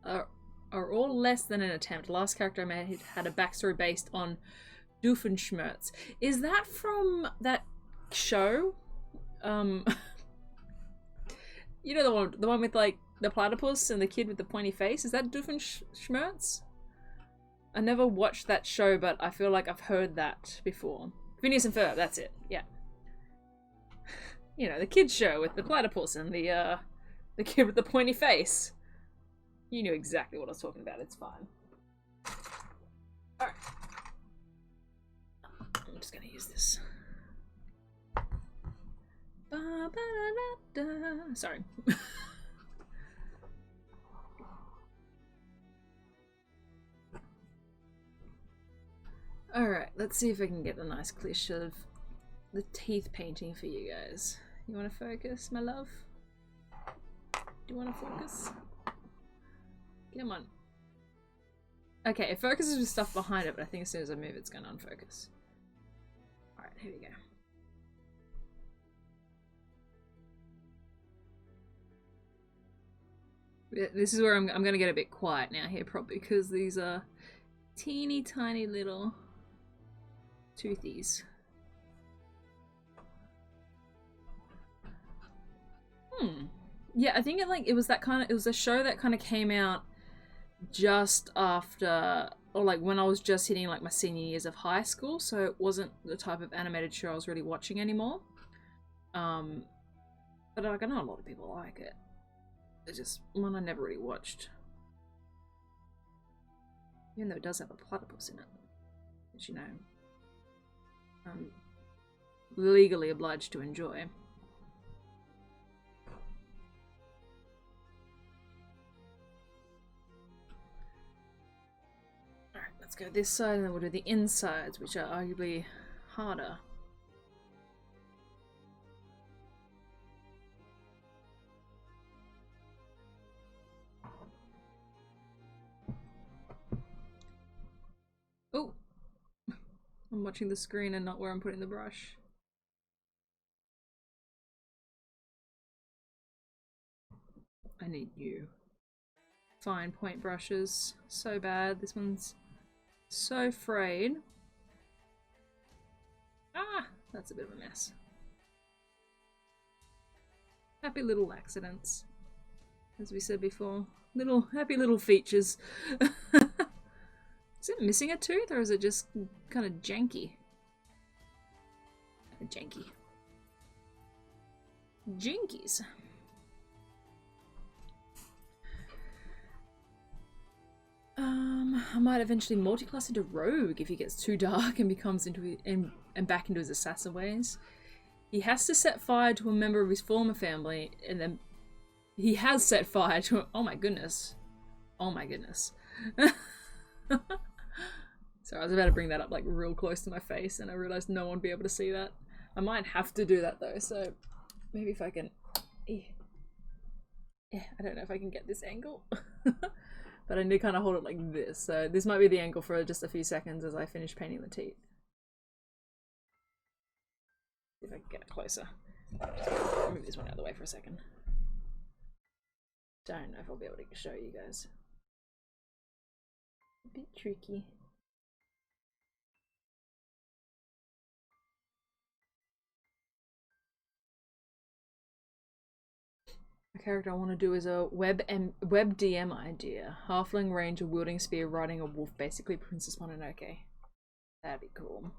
Are all less than an attempt. Last character I made had a backstory based on Doofenshmirtz. Is that from that show? You know the one with like the platypus and the kid with the pointy face? Is that Doofenshmirtz? I never watched that show, but I feel like I've heard that before. Phineas and Ferb, that's it. Yeah. You know, the kids show with the platypus and the kid with the pointy face. You knew exactly what I was talking about. It's fine. Alright. I'm just gonna use this. Sorry. Alright, let's see if I can get a nice clear shot of the teeth painting for you guys. You want to focus, my love? Do you want to focus? Come on. Okay, it focuses with stuff behind it, but I think as soon as I move it's going to unfocus. Alright, here we go. This is where I'm going to get a bit quiet now here, probably, because these are teeny tiny little toothies. Yeah, I think it was a show that kind of came out just after, or like when I was just hitting like my senior years of high school, so it wasn't the type of animated show I was really watching anymore. But like I know a lot of people like it. It's just one I never really watched. Even though it does have a platypus in it. Which, you know, I'm legally obliged to enjoy. Alright, let's go this side and then we'll do the insides, which are arguably harder. Oh! I'm watching the screen and not where I'm putting the brush. I need new fine point brushes. So bad. This one's so frayed. Ah! That's a bit of a mess. Happy little accidents. As we said before. Happy little features. Is it missing a tooth, or is it just kind of janky? Janky. Jinkies. I might eventually multiclass into rogue if he gets too dark and becomes into and back into his assassin ways. He has to set fire to a member of his former family, and then he has set fire to. Oh my goodness! Oh my goodness! Sorry, I was about to bring that up like real close to my face, and I realized no one would be able to see that. I might have to do that though, so maybe if I can. Yeah, I don't know if I can get this angle. But I need to kind of hold it like this. So this might be the angle for just a few seconds as I finish painting the teeth. See if I can get it closer. Just move this one out of the way for a second. Don't know if I'll be able to show you guys. A bit tricky. The character I want to do is a web DM idea. Halfling, ranger, wielding spear, riding a wolf, basically Princess Mononoke. That'd be cool.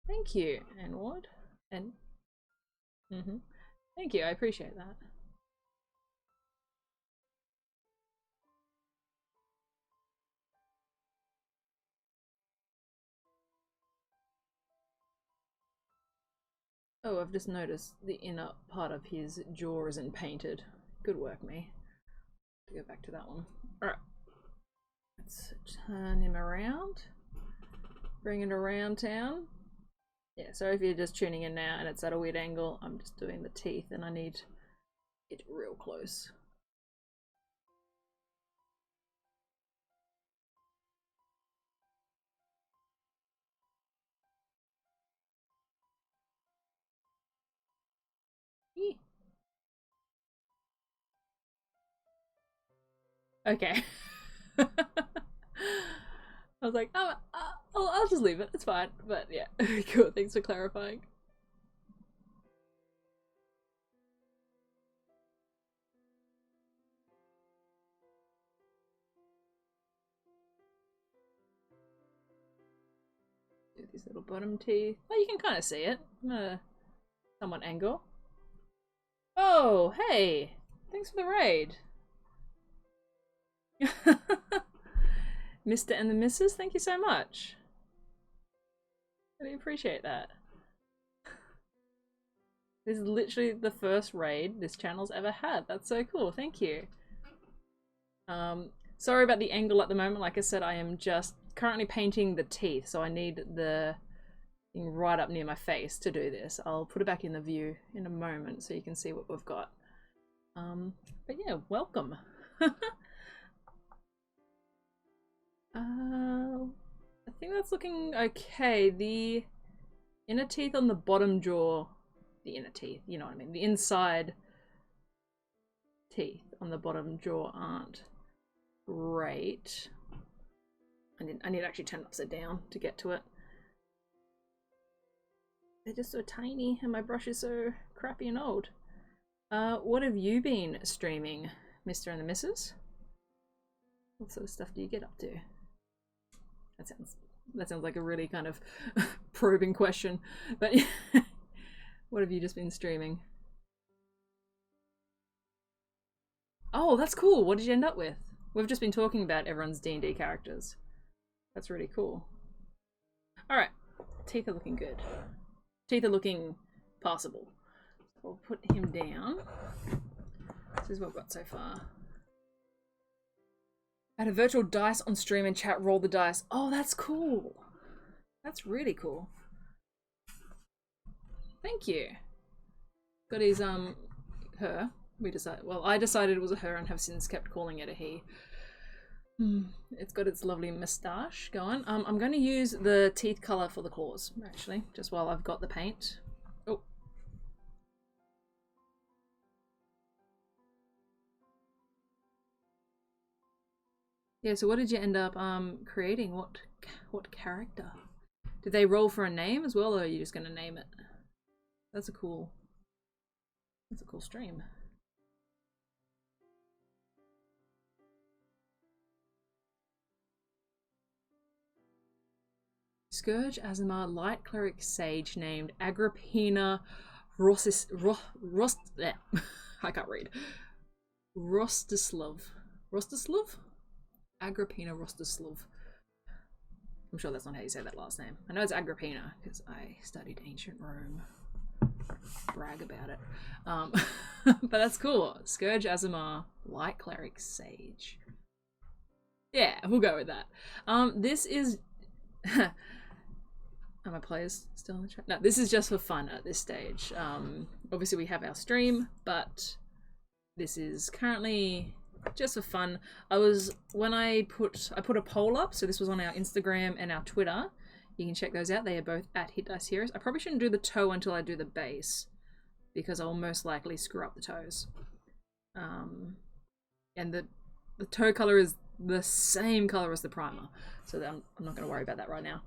Thank you, Anward. And thank you, I appreciate that. Oh, I've just noticed the inner part of his jaw isn't painted. Good work, me. Go back to that one. Alright. Let's turn him around. Bring it around town. Yeah, sorry if you're just tuning in now and it's at a weird angle. I'm just doing the teeth and I need it real close. Okay. I was like, oh, I'll just leave it. It's fine. But yeah, cool. Thanks for clarifying. Do these little bottom teeth. Oh, you can kind of see it. I'm gonna somewhat angle. Oh, hey! Thanks for the raid. Mr. and the Mrs., thank you so much. I really appreciate that. This is literally the first raid this channel's ever had. That's so cool, thank you. Sorry about the angle at the moment. Like I said, I am just currently painting the teeth, so I need the thing right up near my face to do this. I'll put it back in the view in a moment so you can see what we've got. But yeah, welcome. I think that's looking okay. The inner teeth on the bottom jaw, the inner teeth, you know what I mean, the inside teeth on the bottom jaw aren't great. I need to actually turn it upside down to get to it. They're just so tiny and my brush is so crappy and old. What have you been streaming, Mr. and the Mrs.? What sort of stuff do you get up to? That sounds like a really kind of probing question, but what have you just been streaming? Oh, that's cool. What did you end up with? We've just been talking about everyone's D&D characters. That's really cool. Alright, teeth are looking good. Teeth are looking passable. So we'll put him down. This is what we've got so far. Add a virtual dice on stream and chat, roll the dice. Oh, that's cool. That's really cool. Thank you. Got his, her. We decided, well, I decided it was a her and have since kept calling it a he. It's got its lovely moustache going. I'm going to use the teeth color for the claws, actually, just while I've got the paint. Oh. Yeah, so what did you end up creating? What character? Did they roll for a name as well, or are you just going to name it? That's a cool stream. Scourge Azamar, light cleric sage named Agrippina I can't read. Rostislav? Agrippina Rostislav. I'm sure that's not how you say that last name. I know it's Agrippina because I studied ancient Rome. Brag about it. But that's cool. Scourge Azamar, Light Cleric, Sage. Yeah, we'll go with that. This is... Are my players still in the chat? No, this is just for fun at this stage. Obviously we have our stream, but this is currently just for fun. I put a poll up, so this was on our Instagram and our Twitter. You can check those out. They are both at Hit Dice Heroes. I probably shouldn't do the toe until I do the base, because I'll most likely screw up the toes. And the toe color is the same color as the primer, so I'm not going to worry about that right now.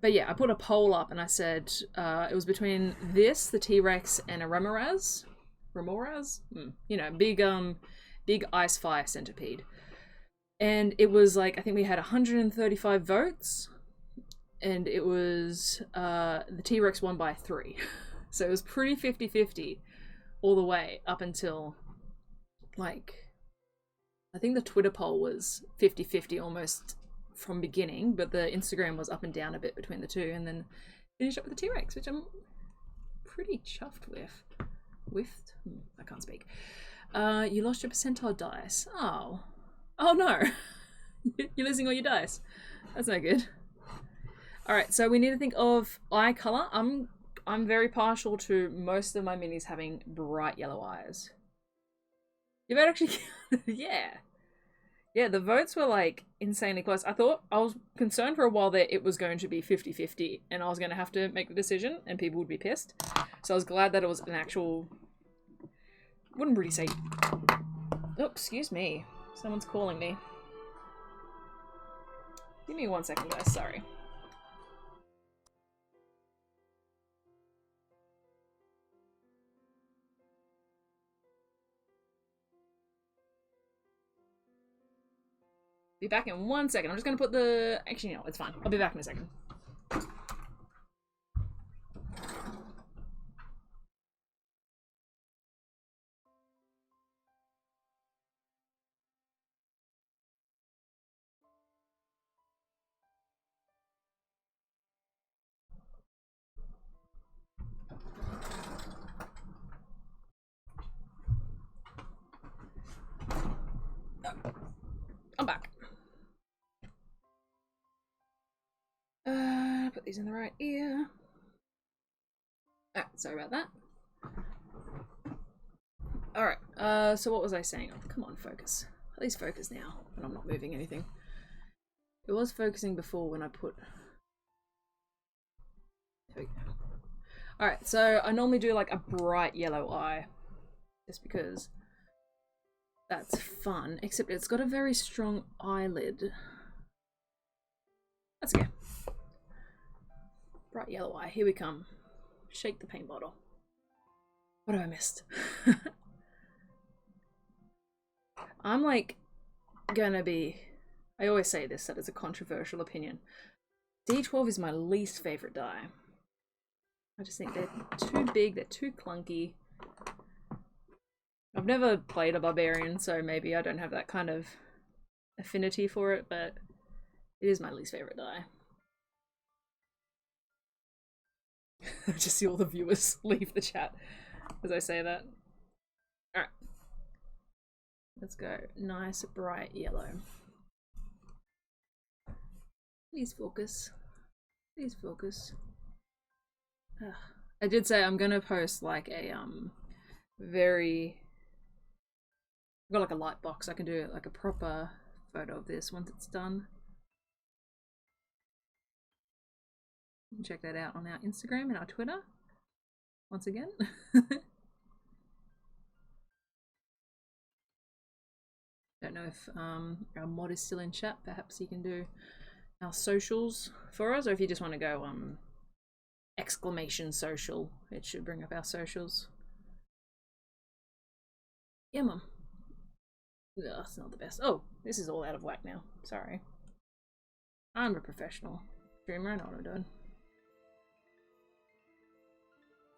But yeah, I put a poll up and I said it was between this, the T-Rex, and a Remoraz. You know, big ice fire centipede. And it was like, I think we had 135 votes, and it was the T-Rex won by 3. So it was pretty 50-50 all the way up until, like, I think the Twitter poll was 50-50 almost from beginning, but the Instagram was up and down a bit between the two, and then finished up with the T-Rex, which I'm pretty chuffed with. I can't speak. You lost your percentile dice. Oh no. You're losing all your dice. That's no good. Alright, so we need to think of eye color. I'm very partial to most of my minis having bright yellow eyes. You better actually... Yeah, the votes were like insanely close. I was concerned for a while that it was going to be 50-50 and I was going to have to make the decision and people would be pissed. So I was glad that it was an actual... Wouldn't really say... Oh, excuse me. Someone's calling me. Give me 1 second, guys. Sorry. Be back in 1 second. I'm just going to put the... Actually, no, it's fine. I'll be back in a second. I'm back. Put these in the right ear. Sorry about that. Alright, so what was I saying? Oh, come on, focus. At least focus now, and I'm not moving anything. It was focusing before when I put... There we go. Alright, so I normally do like a bright yellow eye, just because that's fun, except it's got a very strong eyelid. That's okay. Bright yellow eye, here we come. Shake the paint bottle. What have I missed? I'm like gonna be... I always say this, that is a controversial opinion. D12 is my least favorite die. I just think they're too big, they're too clunky. I've never played a barbarian, so maybe I don't have that kind of affinity for it, but it is my least favorite die. I just see all the viewers leave the chat as I say that. Alright. Let's go. Nice bright yellow. Please focus. Please focus. Ugh. I did say I'm gonna post like a very... I've got like a light box. I can do like a proper photo of this once it's done. You can check that out on our Instagram and our Twitter. Once again. Don't know if our mod is still in chat. Perhaps you can do our socials for us, or if you just want to go exclamation social, it should bring up our socials. Yeah, mum. Ugh, that's not the best. Oh, this is all out of whack now. Sorry. I'm a professional streamer. I know what I'm doing.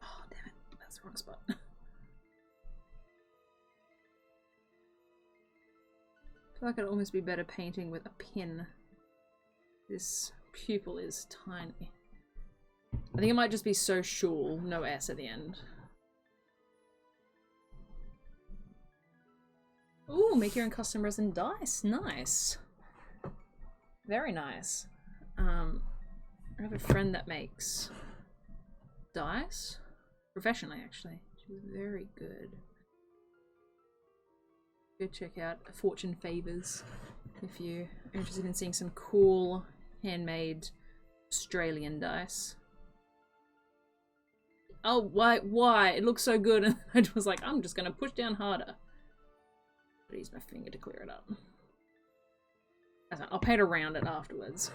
Oh, damn it. That's the wrong spot. I feel like I'd almost be better painting with a pin. This pupil is tiny. I think it might just be social, no S at the end. Ooh, make your own custom resin dice. Nice. Very nice. I have a friend that makes dice. Professionally, actually. She's very good. Go check out Fortune Favours if you're interested in seeing some cool handmade Australian dice. Oh, why? It looks so good, and I was like, I'm just gonna push down harder. I'll use my finger to clear it up. I'll paint around it afterwards.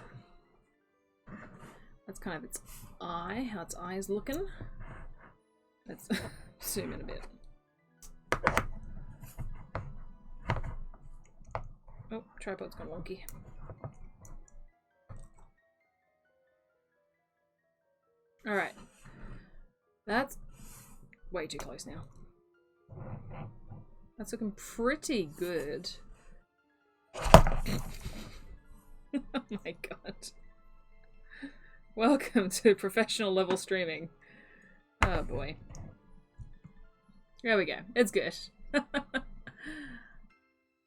That's kind of its eye, how its eye is looking. Let's zoom in a bit. Oh, tripod's gone wonky. Alright. That's way too close now. That's looking pretty good. Oh my god. Welcome to professional level streaming. Oh boy. There we go. It's good.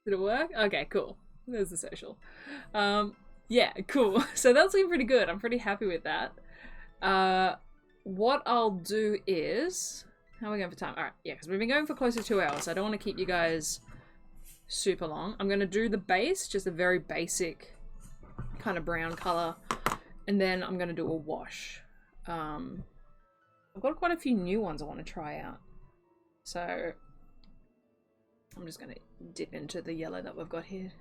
Did it work? Okay, cool. There's the social. Yeah, cool. So that's looking pretty good. I'm pretty happy with that. What I'll do is... How are we going for time? Alright, yeah, because we've been going for close to 2 hours, so I don't want to keep you guys super long. I'm going to do the base, just a very basic kind of brown colour, and then I'm going to do a wash. I've got quite a few new ones I want to try out. So I'm just going to dip into the yellow that we've got here.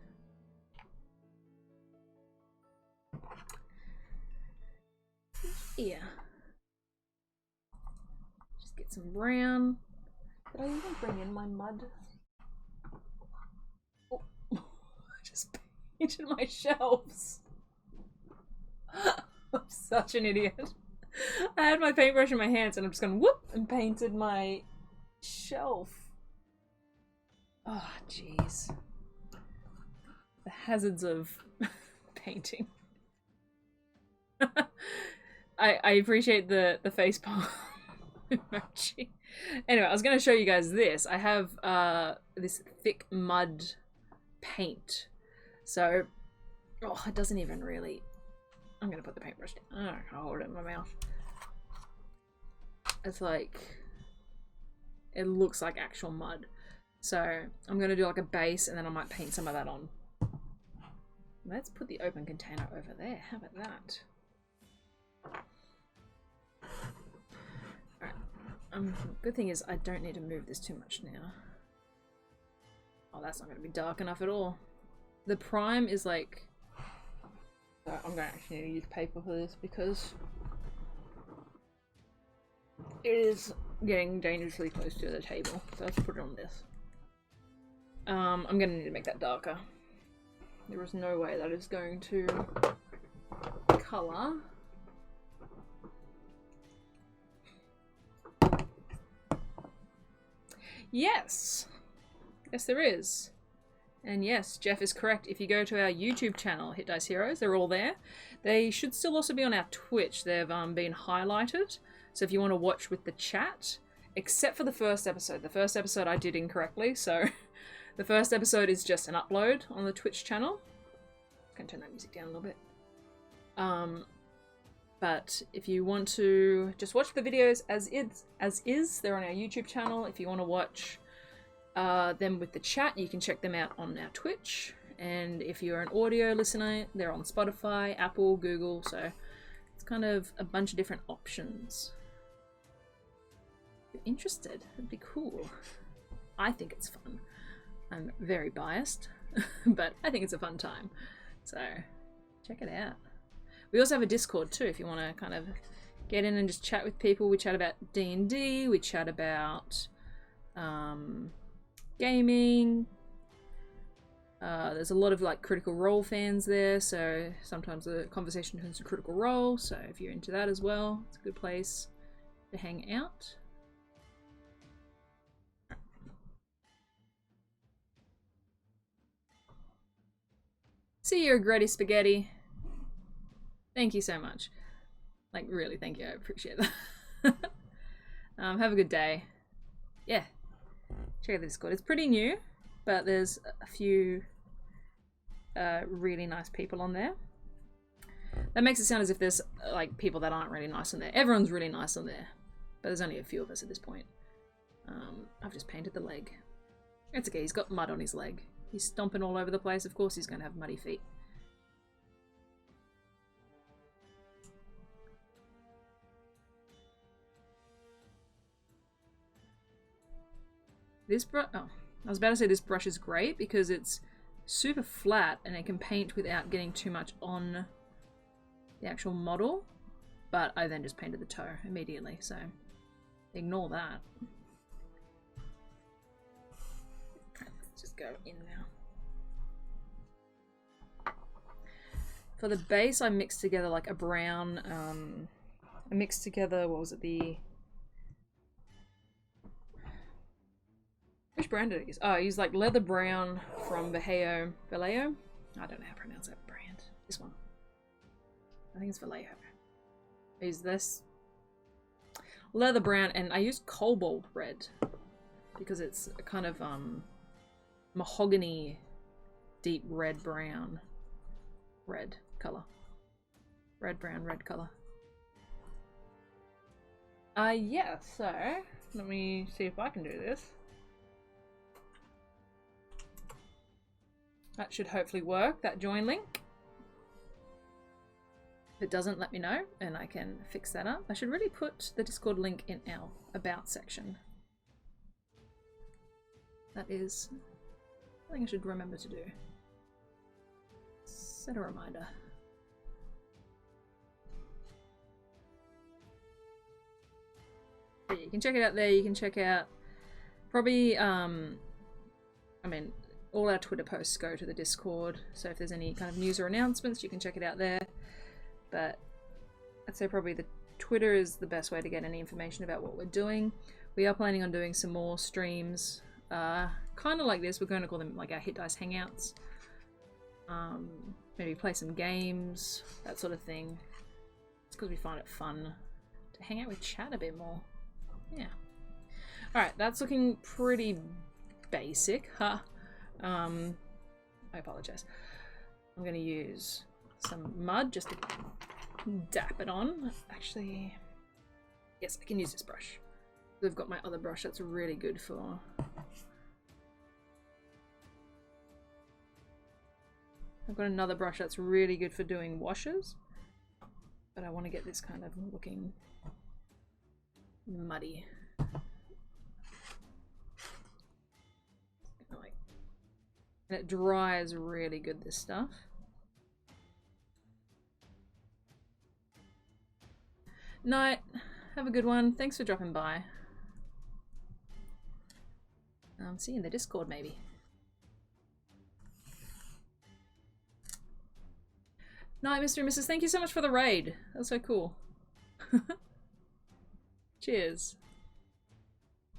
Yeah. Just get some brown. Did I even bring in my mud? Oh, I just painted my shelves. I'm such an idiot. I had my paintbrush in my hands and I'm just going whoop and painted my shelf. Oh, jeez. The hazards of painting. I appreciate the facepalm emoji. Anyway, I was going to show you guys this. I have this thick mud paint. So, oh, it doesn't even really... I'm going to put the paintbrush down. Oh, I'll hold it in my mouth. It's like... It looks like actual mud. So, I'm going to do like a base and then I might paint some of that on. Let's put the open container over there. How about that? Alright. Good thing is I don't need to move this too much now. Oh, that's not going to be dark enough at all. The prime is like... I'm going to actually need to use paper for this because it is getting dangerously close to the table. So let's put it on this. I'm going to need to make that darker. There is no way that is going to colour. Yes! Yes, there is. And yes, Jeff is correct. If you go to our YouTube channel, Hit Dice Heroes, they're all there. They should still also be on our Twitch. They've been highlighted. So if you want to watch with the chat, except for the first episode. The first episode I did incorrectly, so the first episode is just an upload on the Twitch channel. I'm going to turn that music down a little bit. But if you want to just watch the videos as is, they're on our YouTube channel. If you want to watch them with the chat, you can check them out on our Twitch. And if you're an audio listener, they're on Spotify, Apple, Google, so it's kind of a bunch of different options. If you're interested, it'd be cool. I think it's fun. I'm very biased, but I think it's a fun time. So check it out. We also have a Discord too, if you want to kind of get in and just chat with people. We chat about D&D, we chat about gaming. There's a lot of like Critical Role fans there, so sometimes the conversation turns to Critical Role, so if you're into that as well, it's a good place to hang out. See you, Gretty Spaghetti. Thank you so much. Like, really, thank you. I appreciate that. Have a good day. Yeah. Check out the Discord. It's pretty new, but there's a few really nice people on there. That makes it sound as if there's like people that aren't really nice on there. Everyone's really nice on there, but there's only a few of us at this point. I've just painted the leg. It's okay, he's got mud on his leg. He's stomping all over the place. Of course he's going to have muddy feet. This brush, oh, I was about to say this brush is great because it's super flat and it can paint without getting too much on the actual model. But I then just painted the toe immediately, so ignore that. Let's just go in now. For the base, I mixed together like a brown, I mixed together, what was it, which brand did I use? Oh, I used like leather brown from Vallejo. I don't know how to pronounce that brand. This one. I think it's Vallejo. I used this leather brown and I used cobalt red because it's a kind of mahogany deep red brown red color. Red brown red color. Yeah, so let me see if I can do this. That should hopefully work, that join link. If it doesn't, let me know and I can fix that up. I should really put the Discord link in our about section. That is something I should remember to do. Set a reminder. But yeah, you can check it out there. You can check out probably, I mean, all our Twitter posts go to the Discord, so if there's any kind of news or announcements, you can check it out there. But I'd say probably the Twitter is the best way to get any information about what we're doing. We are planning on doing some more streams, kind of like this. We're going to call them like our Hit Dice Hangouts. Maybe play some games, that sort of thing. It's because we find it fun to hang out with chat a bit more. Yeah. Alright, that's looking pretty basic, huh? I apologize. I'm going to use some mud just to dap it on. Actually, yes, I can use this brush. I've got my other brush that's really good for... I've got another brush that's really good for doing washes, but I want to get this kind of looking muddy. And it dries really good, this stuff. Night. Have a good one. Thanks for dropping by. See you in the Discord, maybe. Night, Mr. and Mrs. Thank you so much for the raid. That was so cool. Cheers.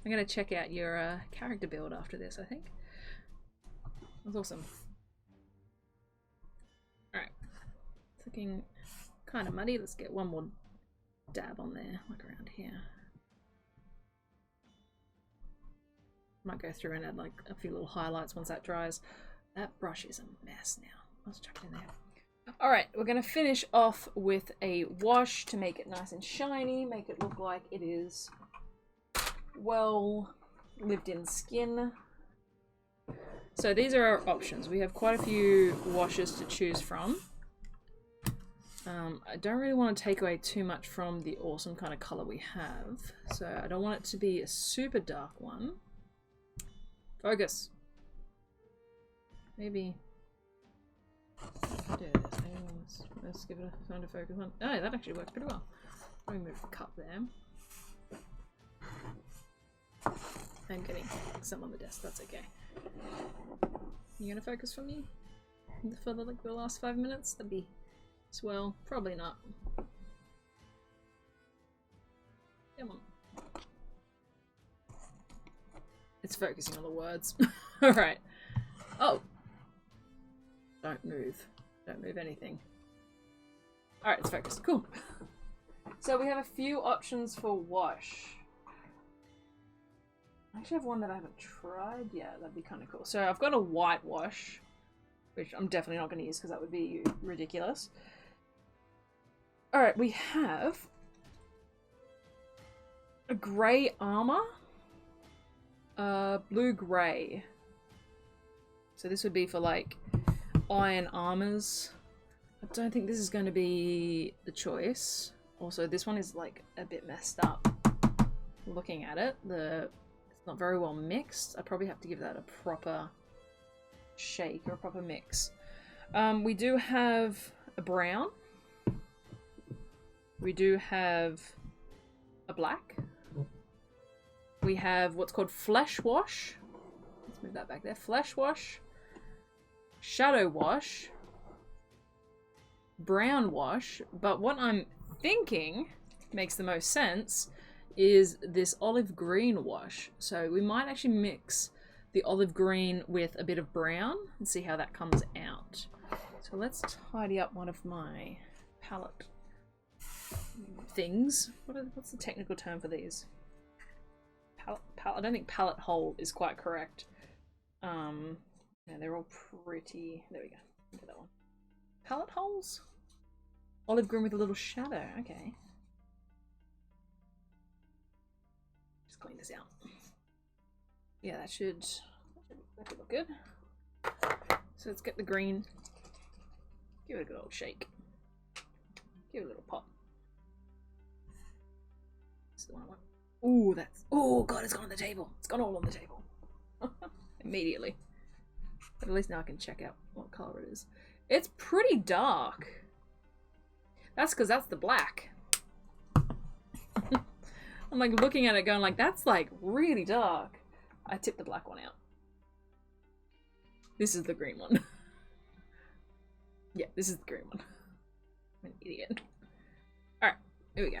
I'm going to check out your character build after this, I think. That's awesome. Alright. It's looking kind of muddy. Let's get one more dab on there, like around here. Might go through and add like a few little highlights once that dries. That brush is a mess now. Let's chuck it in there. Alright, we're going to finish off with a wash to make it nice and shiny, make it look like it is well lived in skin. So these are our options. We have quite a few washes to choose from. I don't really want to take away too much from the awesome kind of color we have. So I don't want it to be a super dark one. Focus. Maybe do this. Maybe let's give it a time to focus on. Oh, that actually works pretty well. Let me move the cup there. I'm getting some on the desk, that's okay. You gonna focus for me? For the last 5 minutes? That'd be swell. Probably not. Come on. It's focusing on the words. Alright. Oh! Don't move. Don't move anything. Alright, it's focused. Cool. So we have a few options for wash. I actually have one that I haven't tried yet. That'd be kind of cool. So I've got a white wash, which I'm definitely not going to use because that would be ridiculous. Alright, we have a grey armor. Blue-grey. So this would be for like iron armors. I don't think this is going to be the choice. Also, this one is like a bit messed up. Looking at it, it's not very well mixed. I probably have to give that a proper shake or a proper mix. We do have a brown. We do have a black. We have what's called flesh wash. Let's move that back there. Flesh wash. Shadow wash. Brown wash. But what I'm thinking makes the most sense is this olive green wash. So we might actually mix the olive green with a bit of brown and see how that comes out. So let's tidy up one of my palette things. What's the technical term for these? I don't think palette hole is quite correct. Yeah, they're all pretty. There we go. Into that one. Palette holes? Olive green with a little shadow. Okay. Just clean this out. Yeah, that should look good. So let's get the green. Give it a good old shake. Give it a little pop. This is the one I want. Ooh, oh god, it's gone on the table. It's gone all on the table. Immediately. But at least now I can check out what color it is. It's pretty dark. That's because that's the black. I'm like looking at it going like, that's like really dark. I tipped the black one out. This is the green one. Yeah, this is the green one. I'm an idiot. Alright, here we go.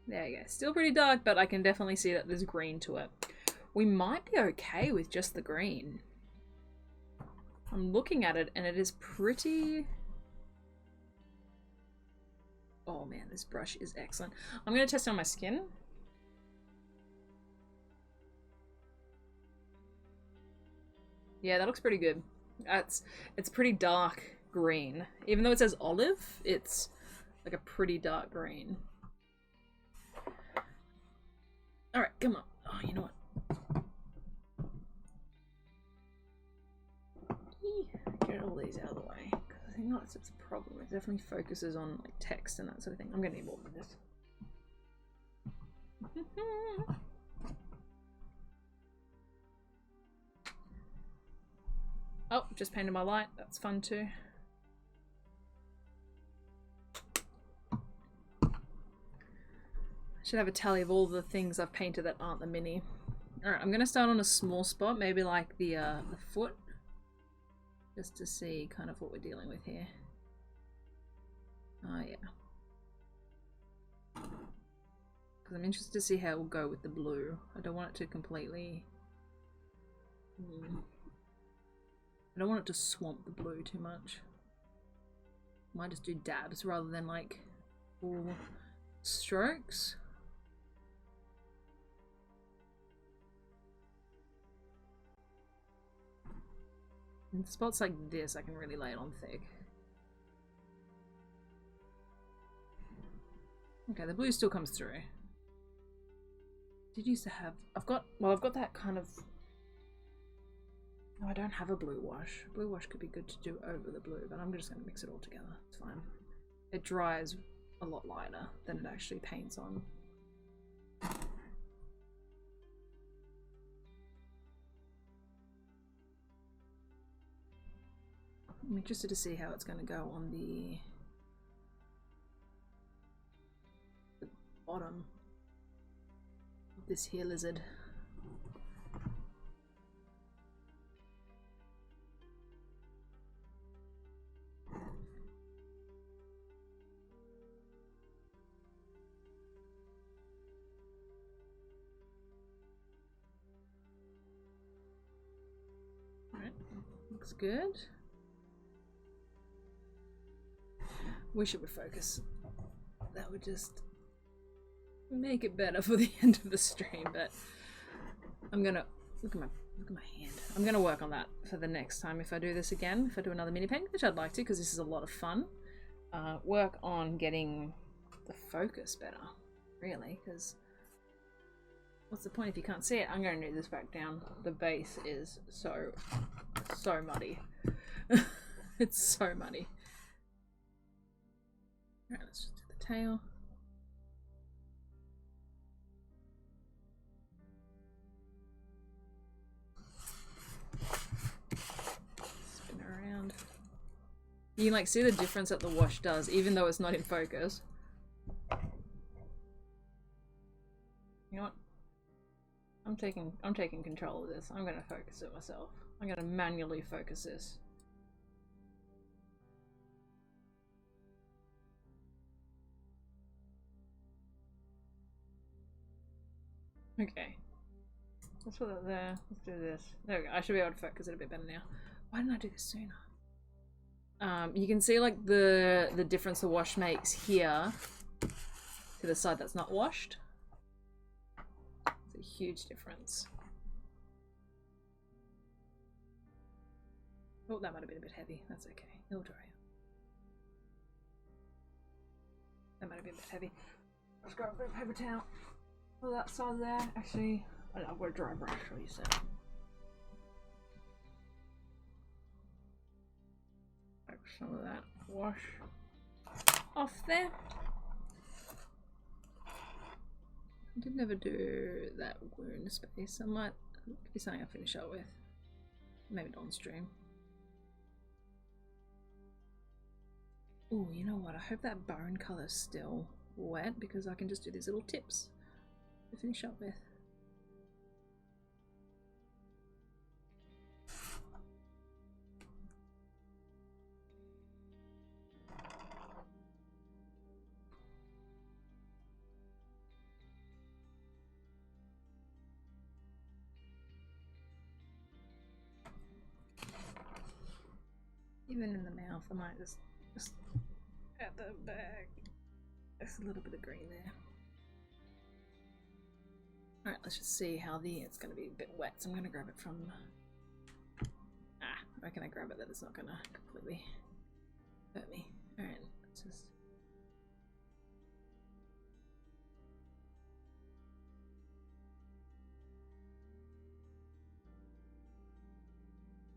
There you go. Still pretty dark, but I can definitely see that there's green to it. We might be okay with just the green. I'm looking at it and it is pretty... Oh man, this brush is excellent. I'm going to test it on my skin. Yeah, that looks pretty good. It's pretty dark green. Even though it says olive, it's like a pretty dark green. Alright, come on. Oh, you know what? Get all these out of the way. Because I think that's its problem. It definitely focuses on like text and that sort of thing. I'm going to need more of this. Oh, just painted my light. That's fun too. Should have a tally of all the things I've painted that aren't the mini. Alright, I'm going to start on a small spot, maybe like the foot. Just to see kind of what we're dealing with here. Oh yeah. Because I'm interested to see how it will go with the blue. I don't want it to completely... I don't want it to swamp the blue too much. Might just do dabs rather than like full strokes. In spots like this, I can really lay it on thick. Okay, the blue still comes through. Did used to have... I've got that kind of... No, I don't have a blue wash. Blue wash could be good to do over the blue, but I'm just going to mix it all together. It's fine. It dries a lot lighter than it actually paints on. I'm interested to see how it's going to go on the bottom of this here lizard. Alright, looks good. Wish it would focus. That would just make it better for the end of the stream, but I'm gonna look at my hand. I'm gonna work on that for the next time if I do this again, if I do another mini painting, which I'd like to because this is a lot of fun. Work on getting the focus better, really, because what's the point if you can't see it? I'm gonna need this back down. The base is so muddy. It's so muddy. Alright, let's just do the tail. Spin around. You can like see the difference that the wash does, even though it's not in focus. You know what? I'm taking control of this. I'm gonna focus it myself. I'm gonna manually focus this. Okay. Let's put that there. Let's do this. There we go. I should be able to focus it a bit better now. Why didn't I do this sooner? You can see like the difference the wash makes here to the side that's not washed. It's a huge difference. Oh, that might have been a bit heavy. That's okay. It'll dry out. That might have been a bit heavy. Let's grab a bit of paper towel. Oh, that side there. Actually, I've got a dry brush, so you said. Wipe some of that wash off there. I did never do that wound space. I might be something I'll finish up with. Maybe on stream. Oh, you know what? I hope that bone colour's still wet because I can just do these little tips to finish up with. Even in the mouth, I might just at the back. There's a little bit of green there. Alright, let's just see how it's going to be a bit wet, so I'm going to grab it from... where can I grab it that it's not going to completely hurt me? Alright, let's just...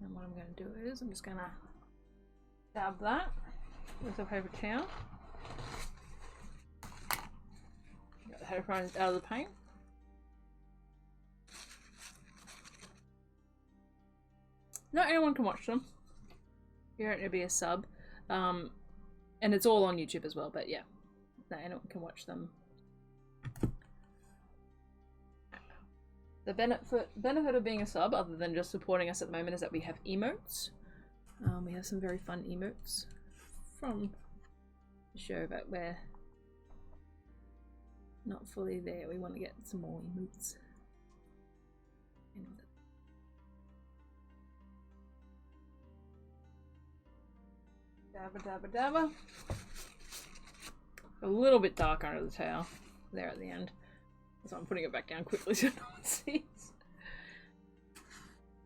And what I'm going to do is, I'm just going to dab that with a paper towel. Get the headphones out of the paint. Not anyone can watch them. You don't need to be a sub. And it's all on YouTube as well, but yeah. Not anyone can watch them. The benefit of being a sub, other than just supporting us at the moment, is that we have emotes. We have some very fun emotes from the show, but we're not fully there. We want to get some more emotes. Dabba dabba dabba. A little bit dark under the tail there at the end. So I'm putting it back down quickly so no one sees.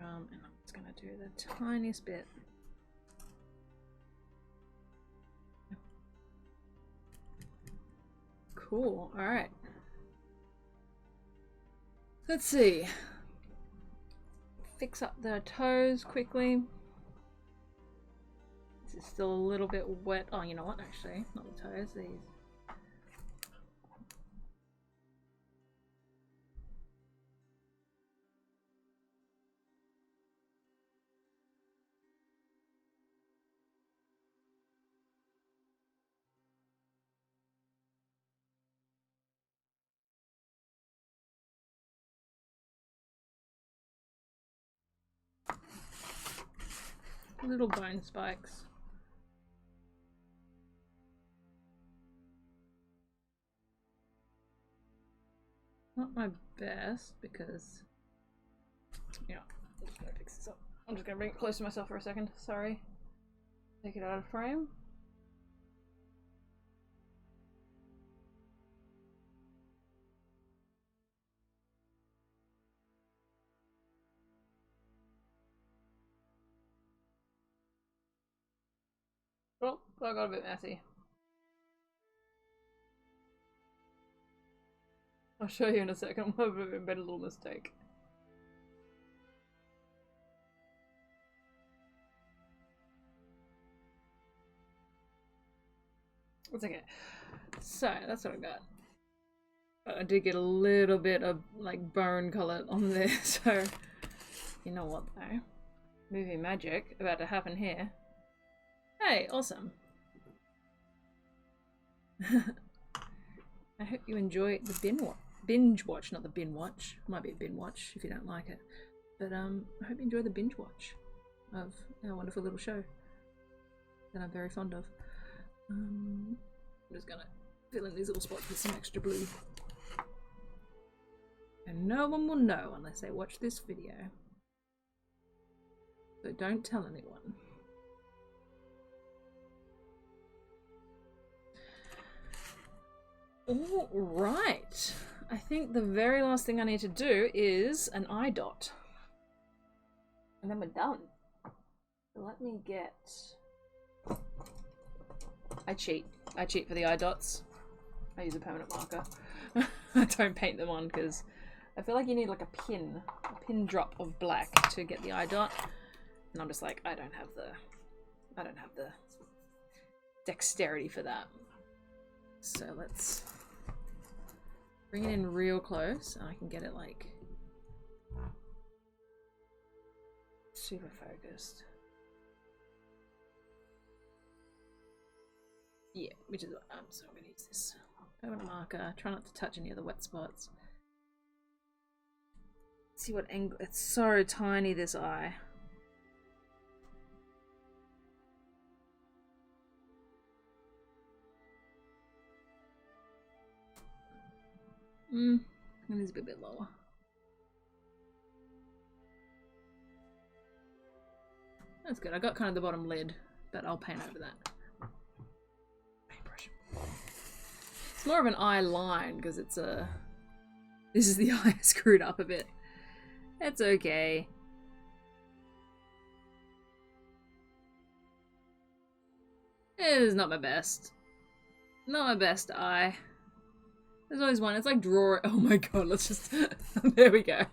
And I'm just gonna do the tiniest bit. Cool, alright. Let's see. Fix up the toes quickly. This is still a little bit wet. Oh, you know what, actually, not the toes, these. Little bone spikes. Not my best because, yeah, I'm just gonna fix this up. I'm just gonna bring it close to myself for a second. Sorry. Take it out of frame. Oh, that got a bit messy. I'll show you in a second. What would have been a little mistake. It's okay. So, that's what I got. But I did get a little bit of, like, bone colour on there, so... You know what, though? Movie magic about to happen here. Hey, awesome. I hope you enjoy the binge watch, not the bin watch. Might be a bin watch if you don't like it. But I hope you enjoy the binge watch of our wonderful little show that I'm very fond of. I'm just gonna fill in these little spots with some extra blue. And no one will know unless they watch this video. So don't tell anyone. Alright. I think the very last thing I need to do is an eye dot. And then we're done. So let me get... I cheat. I cheat for the eye dots. I use a permanent marker. I don't paint them on because I feel like you need like a pin drop of black to get the eye dot. And I'm just like, I don't have the dexterity for that. So let's bring it in real close and I can get it like super focused. Yeah, which is what I'm so gonna use this permanent marker. Try not to touch any of the wet spots. See what angle, it's so tiny, this eye. It needs to be a bit lower. That's good. I got kind of the bottom lid, but I'll paint over that. Paintbrush. It's more of an eye line because it's a... This is the eye screwed up a bit. It's okay. It is not my best. Not my best eye. There's always one. It's like draw. Oh my god, let's just... There we go.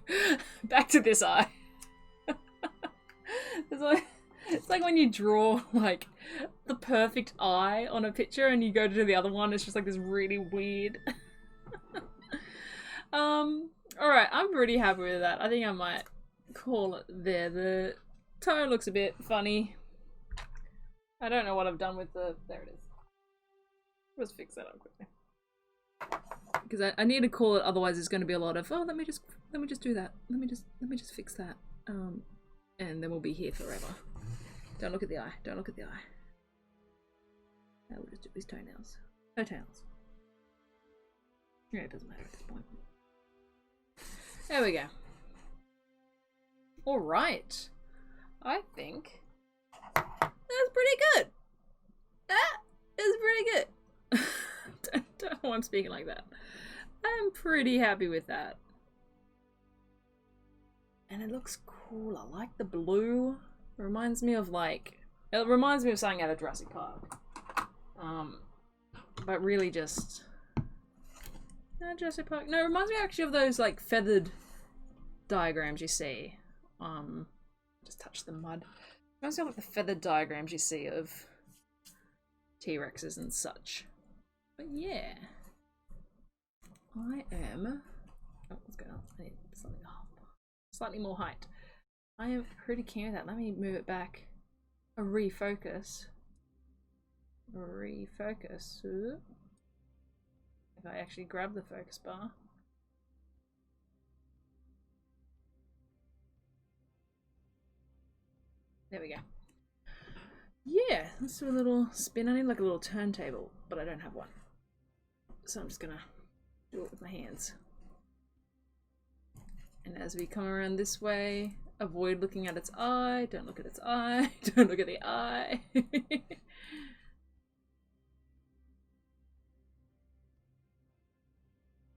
Back to this eye. It's like when you draw like the perfect eye on a picture and you go to do the other one, it's just like this really weird. Alright, I'm pretty happy with that. I think I might call it there. The toe looks a bit funny. I don't know what I've done with the... There it is. Let's fix that up quickly. Because I need to call it, otherwise there's going to be a lot of, oh, let me just do that. Let me just fix that. And then we'll be here forever. Don't look at the eye. Don't look at the eye. Now we'll just do his toenails. Toenails. Yeah, it doesn't matter at this point. There we go. Alright. I think that's pretty good. That is pretty good. Don't know why I'm speaking like that. I'm pretty happy with that. And it looks cool. I like the blue. It reminds me of like... It reminds me of something out of Jurassic Park. But really just... Jurassic Park. No, it reminds me actually of those like feathered diagrams you see. Just touch the mud. It reminds me of like the feathered diagrams you see of T-Rexes and such. But yeah. I am... Oh, what's going on? I need something up. Slightly more height. I am pretty keen with that. Let me move it back. A refocus. Refocus. If I actually grab the focus bar. There we go. Yeah, let's do a little spin. I need like a little turntable, but I don't have one. So I'm just gonna do it with my hands. And as we come around this way, avoid looking at its eye. Don't look at its eye. Don't look at the eye.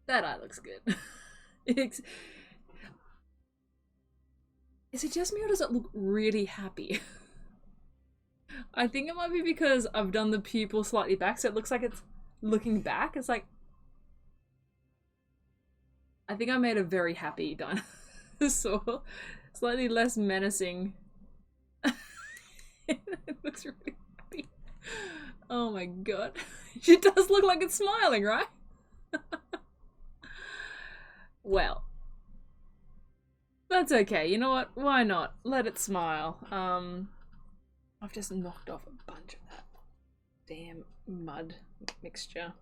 That eye looks good. Is it just me or does it look really happy? I think it might be because I've done the pupil slightly back, so it looks like it's looking back. It's like, I think I made a very happy dinosaur. Slightly less menacing. It looks really happy. Oh my god. She does look like it's smiling, right? Well, that's okay. You know what? Why not? Let it smile. I've just knocked off a bunch of that damn mud mixture.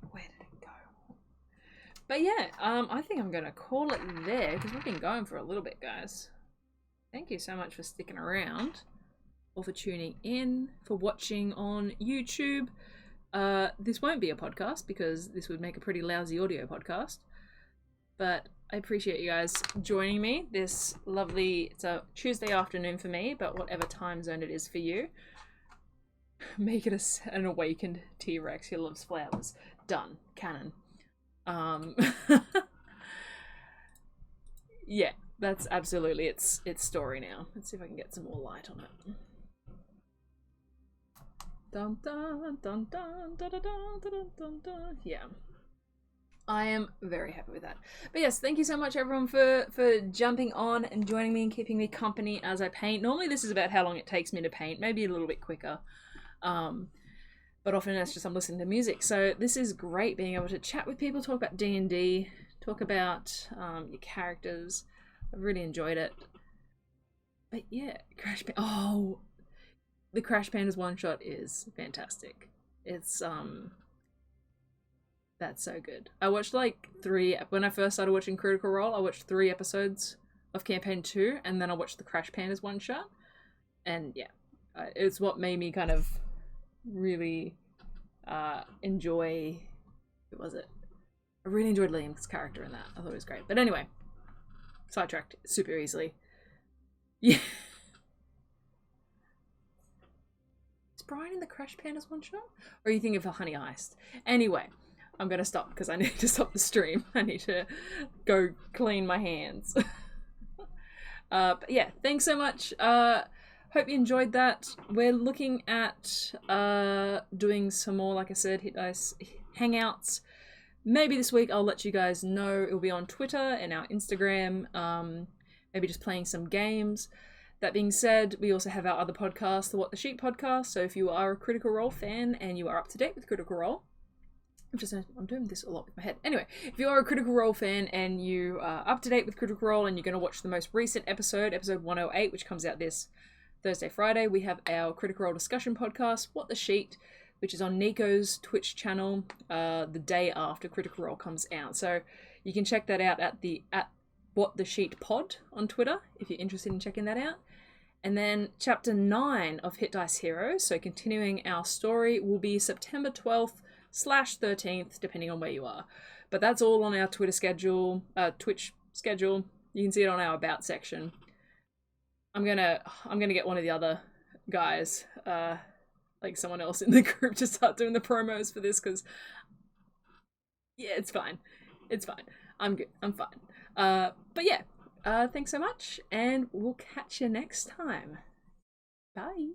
Where did it go? But yeah, I think I'm gonna call it there because we've been going for a little bit, guys. Thank you so much for sticking around, or for tuning in, for watching on YouTube. This won't be a podcast because this would make a pretty lousy audio podcast. But I appreciate you guys joining me this lovely, it's a Tuesday afternoon for me, but whatever time zone it is for you. Make it an awakened T-Rex who loves flowers. Done. Canon. Yeah, that's absolutely its story now. Let's see if I can get some more light on it. Dun dun dun dun dun dun dun dun dun dun. Yeah. I am very happy with that. But yes, thank you so much everyone for jumping on and joining me and keeping me company as I paint. Normally this is about how long it takes me to paint, maybe a little bit quicker. But often it's just I'm listening to music. So this is great being able to chat with people, talk about D&D, talk about your characters. I've really enjoyed it. But yeah, Crash Pan. Oh, the Crash Pandas one shot is fantastic. It's that's so good. I watched like when I first started watching Critical Role, I watched 3 episodes of Campaign 2, and then I watched the Crash Pandas one shot. And yeah, it's what made me kind of really enjoy, what was it? I really enjoyed Liam's character in that. I thought it was great. But anyway, sidetracked super easily. Yeah. Is Brian in the Crash Pandas one shot? Or are you thinking of a Honey Heist? Anyway, I'm going to stop because I need to stop the stream. I need to go clean my hands. But yeah, thanks so much. Hope you enjoyed that. We're looking at doing some more, like I said, Hit Dice Hangouts. Maybe this week I'll let you guys know. It'll be on Twitter and our Instagram. Maybe just playing some games. That being said, we also have our other podcast, the What the Sheep podcast. So if you are a Critical Role fan and you are up to date with Critical Role, I'm doing this a lot with my head. Anyway, if you are a Critical Role fan and you are up to date with Critical Role and you're going to watch the most recent episode 108, which comes out this Thursday, Friday, we have our Critical Role discussion podcast, What the Sheet, which is on Nico's Twitch channel the day after Critical Role comes out. So you can check that out at What the Sheet Pod on Twitter if you're interested in checking that out. And then Chapter 9 of Hit Dice Heroes, so continuing our story, will be September 12th /13th, depending on where you are. But that's all on our Twitch schedule. You can see it on our About section. I'm gonna get one of the other guys, like someone else in the group, to start doing the promos for this, because yeah, it's fine. I'm good. I'm fine. But yeah, thanks so much, and we'll catch you next time. Bye.